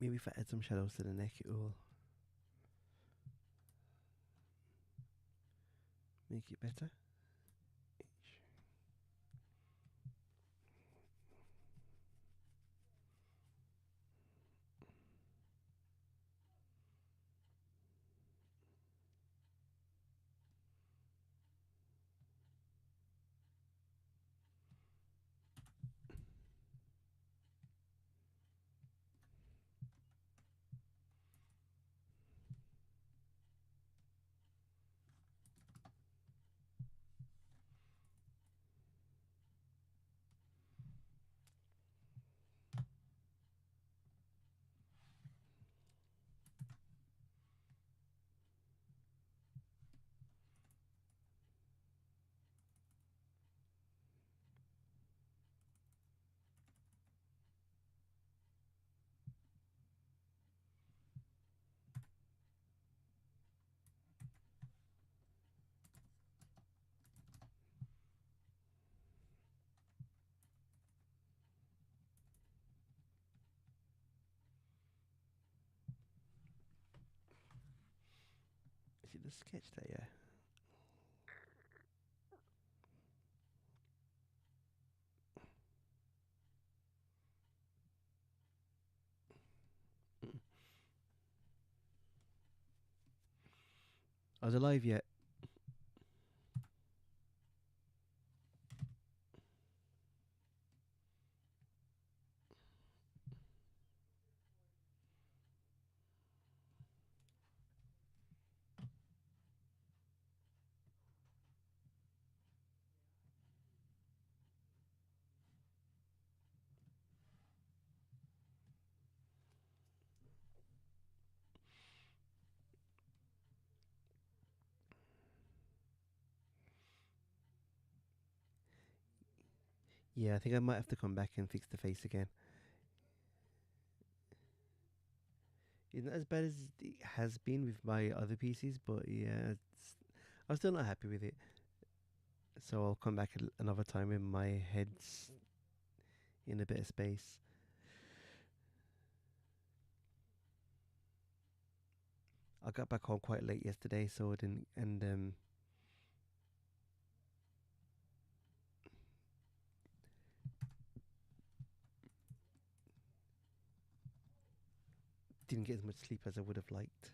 Maybe if I add some shadows to the neck, it will make it better. Is it the sketch there? Yeah. I was alive yet. Yeah, I think I might have to come back and fix the face again. It's not as bad as it has been with my other PCs, but yeah, I'm still not happy with it. So I'll come back another time when my head's in a better space. I got back home quite late yesterday, so I didn't didn't get as much sleep as I would have liked.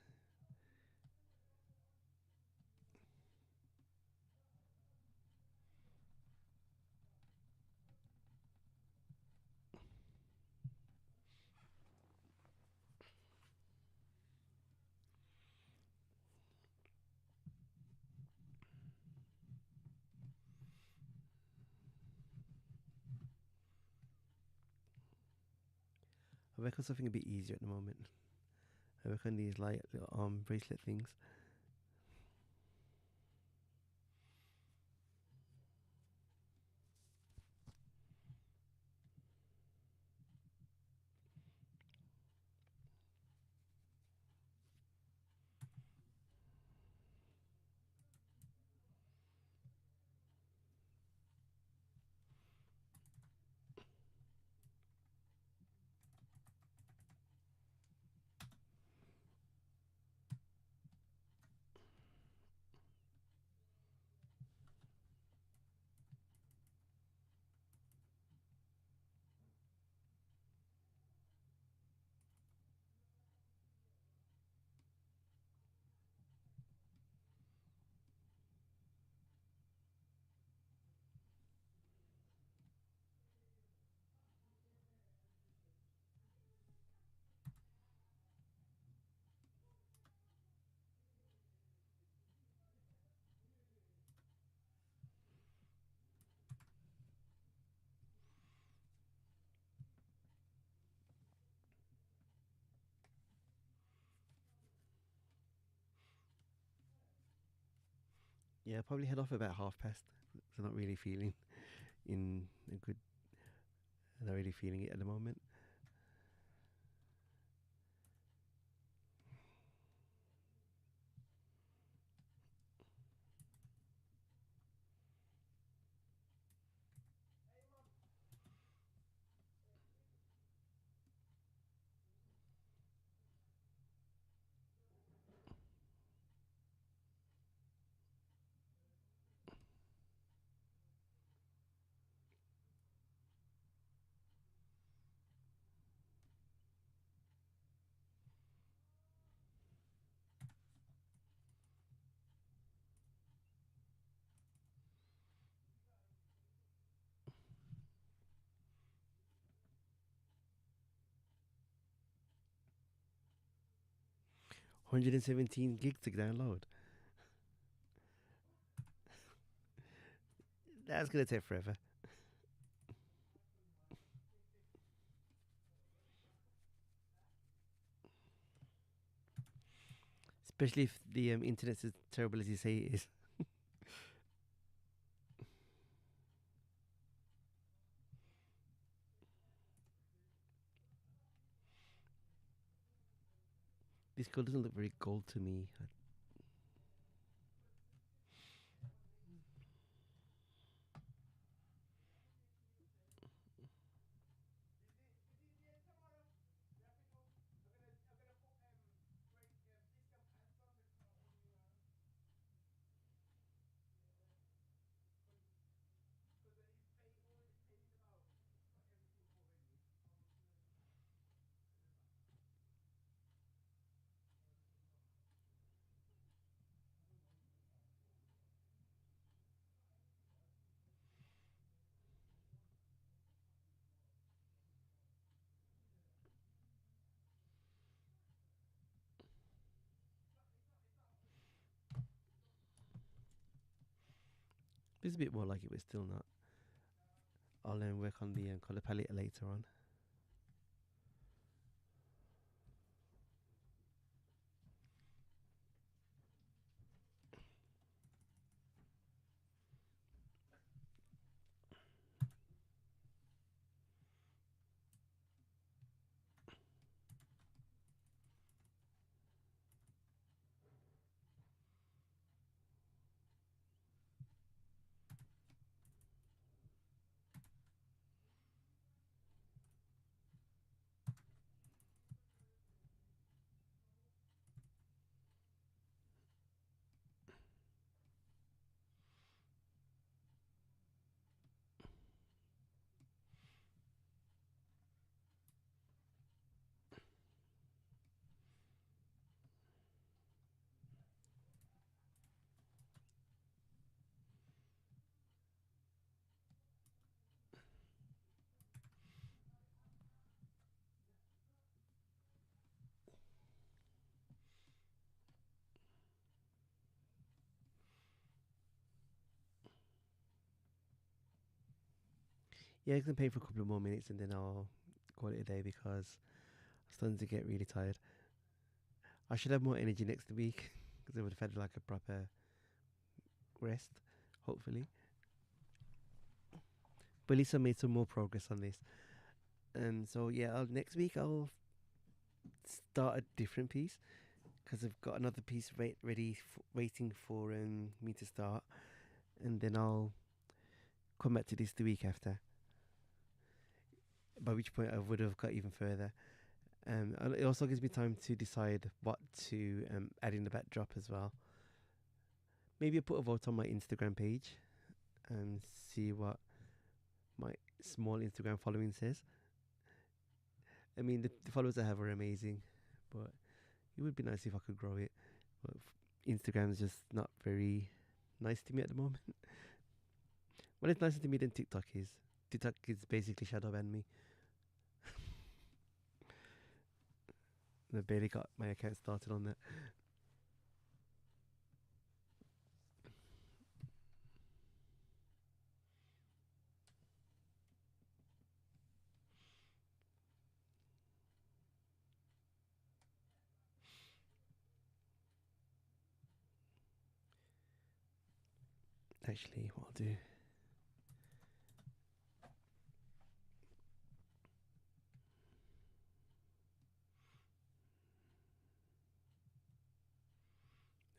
I work on something a bit easier at the moment. I work on these light little arm bracelet things. Yeah, I'll probably head off about 1:30. So not really feeling in a good. Not really feeling it at the moment. 117 gigs to download. That's gonna take forever. Especially if the internet's as terrible as you say it is. This code doesn't look very gold to me. It's a bit more like it, but still not. I'll work on the color palette later on. Yeah, I can pay for a couple of more minutes and then I'll call it a day because I'm starting to get really tired. I should have more energy next week because I would have had like a proper rest, hopefully. But at least I made some more progress on this. So yeah, next week I'll start a different piece because I've got another piece ready, waiting for me to start, and then I'll come back to this the week after. By which point I would have got even further. And it also gives me time to decide what to add in the backdrop as well. Maybe I'll put a vote on my Instagram page and see what my small Instagram following says. I mean, the followers I have are amazing, but it would be nice if I could grow it. But Instagram's just not very nice to me at the moment. Well, it's nicer to me than TikTok is. TikTok is basically shadow ban me. I barely got my account started on that. Actually, what I'll do.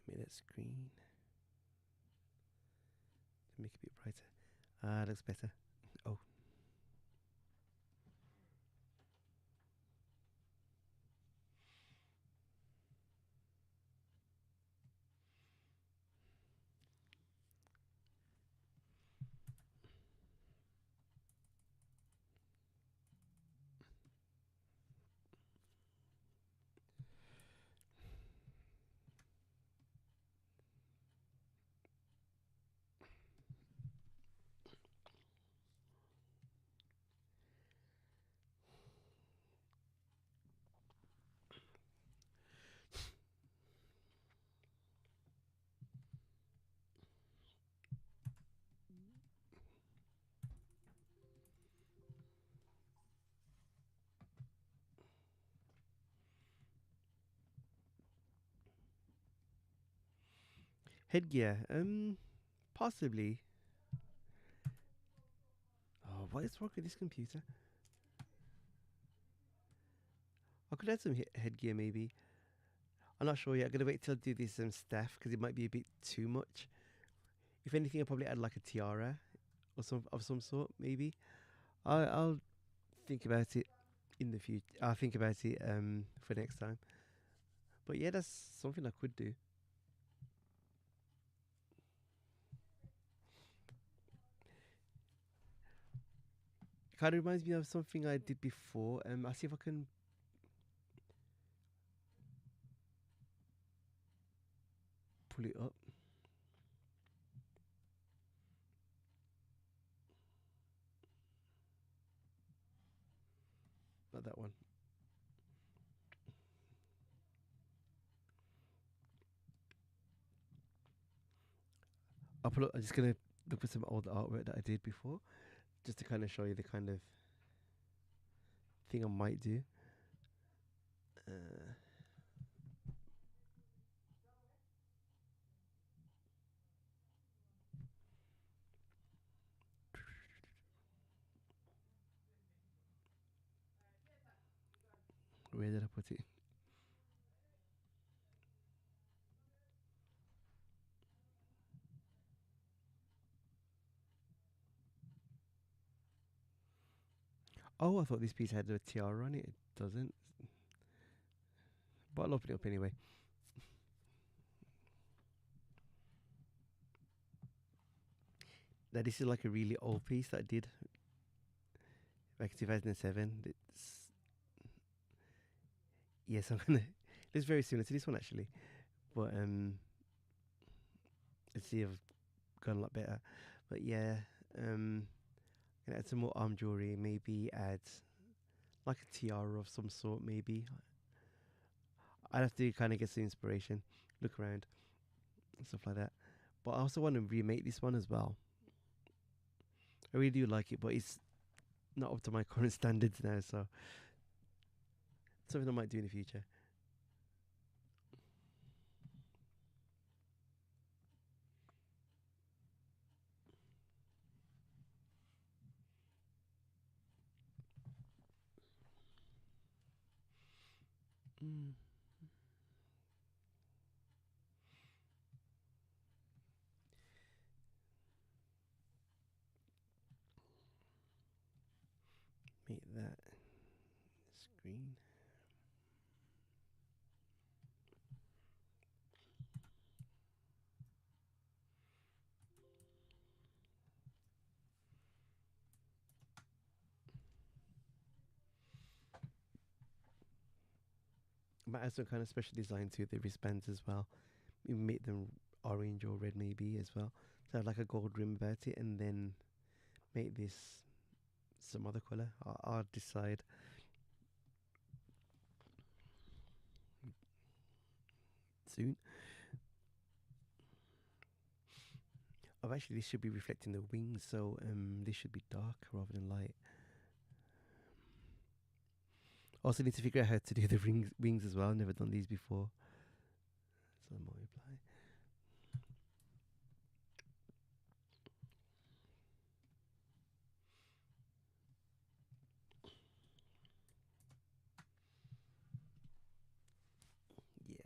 Let me that screen. Make it a bit brighter. Ah, looks better. Oh. Headgear. Possibly. Oh, what is wrong with this computer? I could add some headgear maybe. I'm not sure yet. I'm gonna wait till I do this staff because it might be a bit too much. If anything, I'll probably add like a tiara or some sort maybe. I'll think about it in the future. I'll think about it for next time. But yeah, that's something I could do. Kind of reminds me of something I did before. I'll see if I can pull it up. Not that one. I'm just gonna look for some old artwork that I did before, just to kind of show you the kind of thing I might do. Uh, where did I put it? Oh, I thought this piece had a tiara on it. It doesn't. But I'll open it up anyway. Now this is like a really old piece that I did back in 2007. Yes, I'm gonna. It's very similar to this one actually, but let's see if I've gone a lot better. But yeah, gonna add some more arm jewelry. Maybe add like a tiara of some sort. Maybe I'd have to kind of get some inspiration, look around and stuff like that. But I also want to remake this one as well. I really do like it, but it's not up to my current standards now. So something I might do in the future. Mm. Make that screen. Might add some kind of special design to the wristbands as well. Maybe make them orange or red maybe as well. So have like a gold rim about it, and then make this some other color. I'll decide soon. Oh, actually, this should be reflecting the wings, so this should be dark rather than light. Also, need to figure out how to do the wings as well. Never done these before. So multiply. Yeah.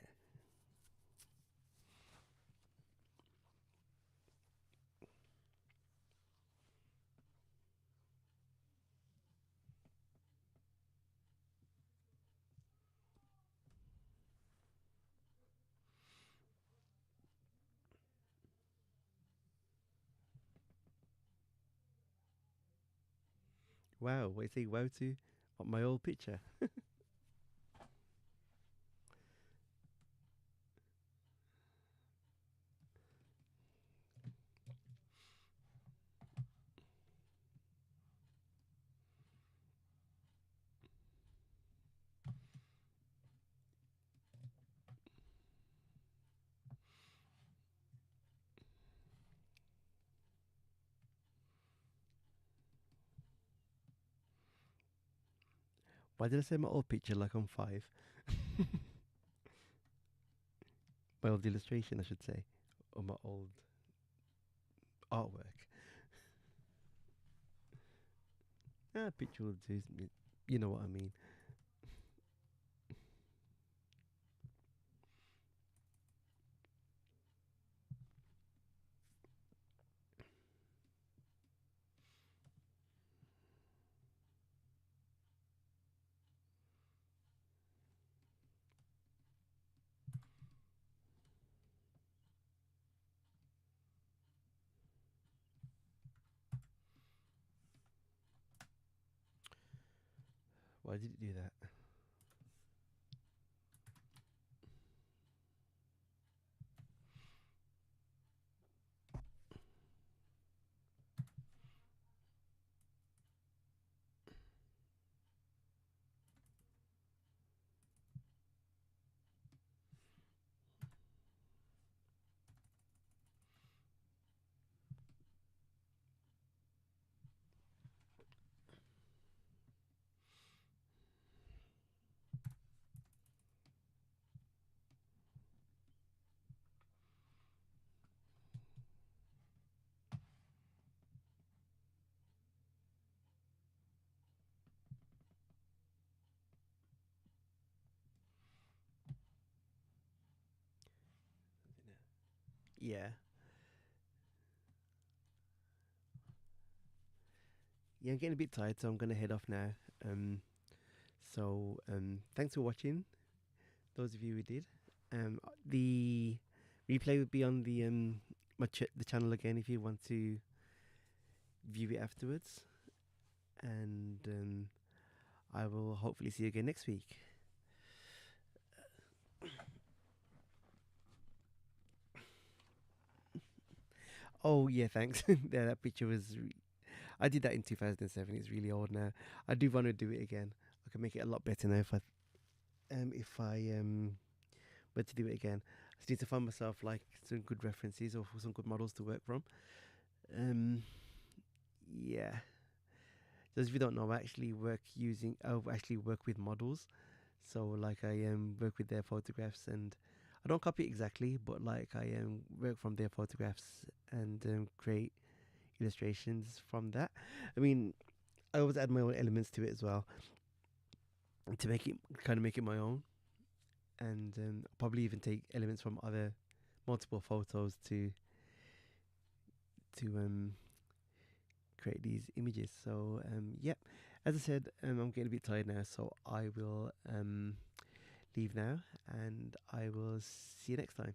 Wow. Wait, say wow to what, my old picture. Why did I say my old picture like I'm 5? My old illustration, I should say. of my old artwork. Picture will do. You know what I mean. Why did it do that? Yeah. Yeah, I'm getting a bit tired, so I'm gonna head off now. Um, thanks for watching. Those of you who did. The replay would be on the channel again if you want to view it afterwards, and I will hopefully see you again next week. Oh yeah, thanks. Yeah, that picture was. I did that in 2007. It's really old now. I do want to do it again. I can make it a lot better now if I were to do it again. I just need to find myself like some good references or some good models to work from. Um, yeah. Those of you don't know, I actually work with models. So like I work with their photographs, and I don't copy it exactly, but like I work from their photographs and create illustrations from that. I mean, I always add my own elements to it as well to make it my own, and probably even take elements from other multiple photos to create these images. So yeah, as I said, I'm getting a bit tired now, so I will leave now, and I will see you next time.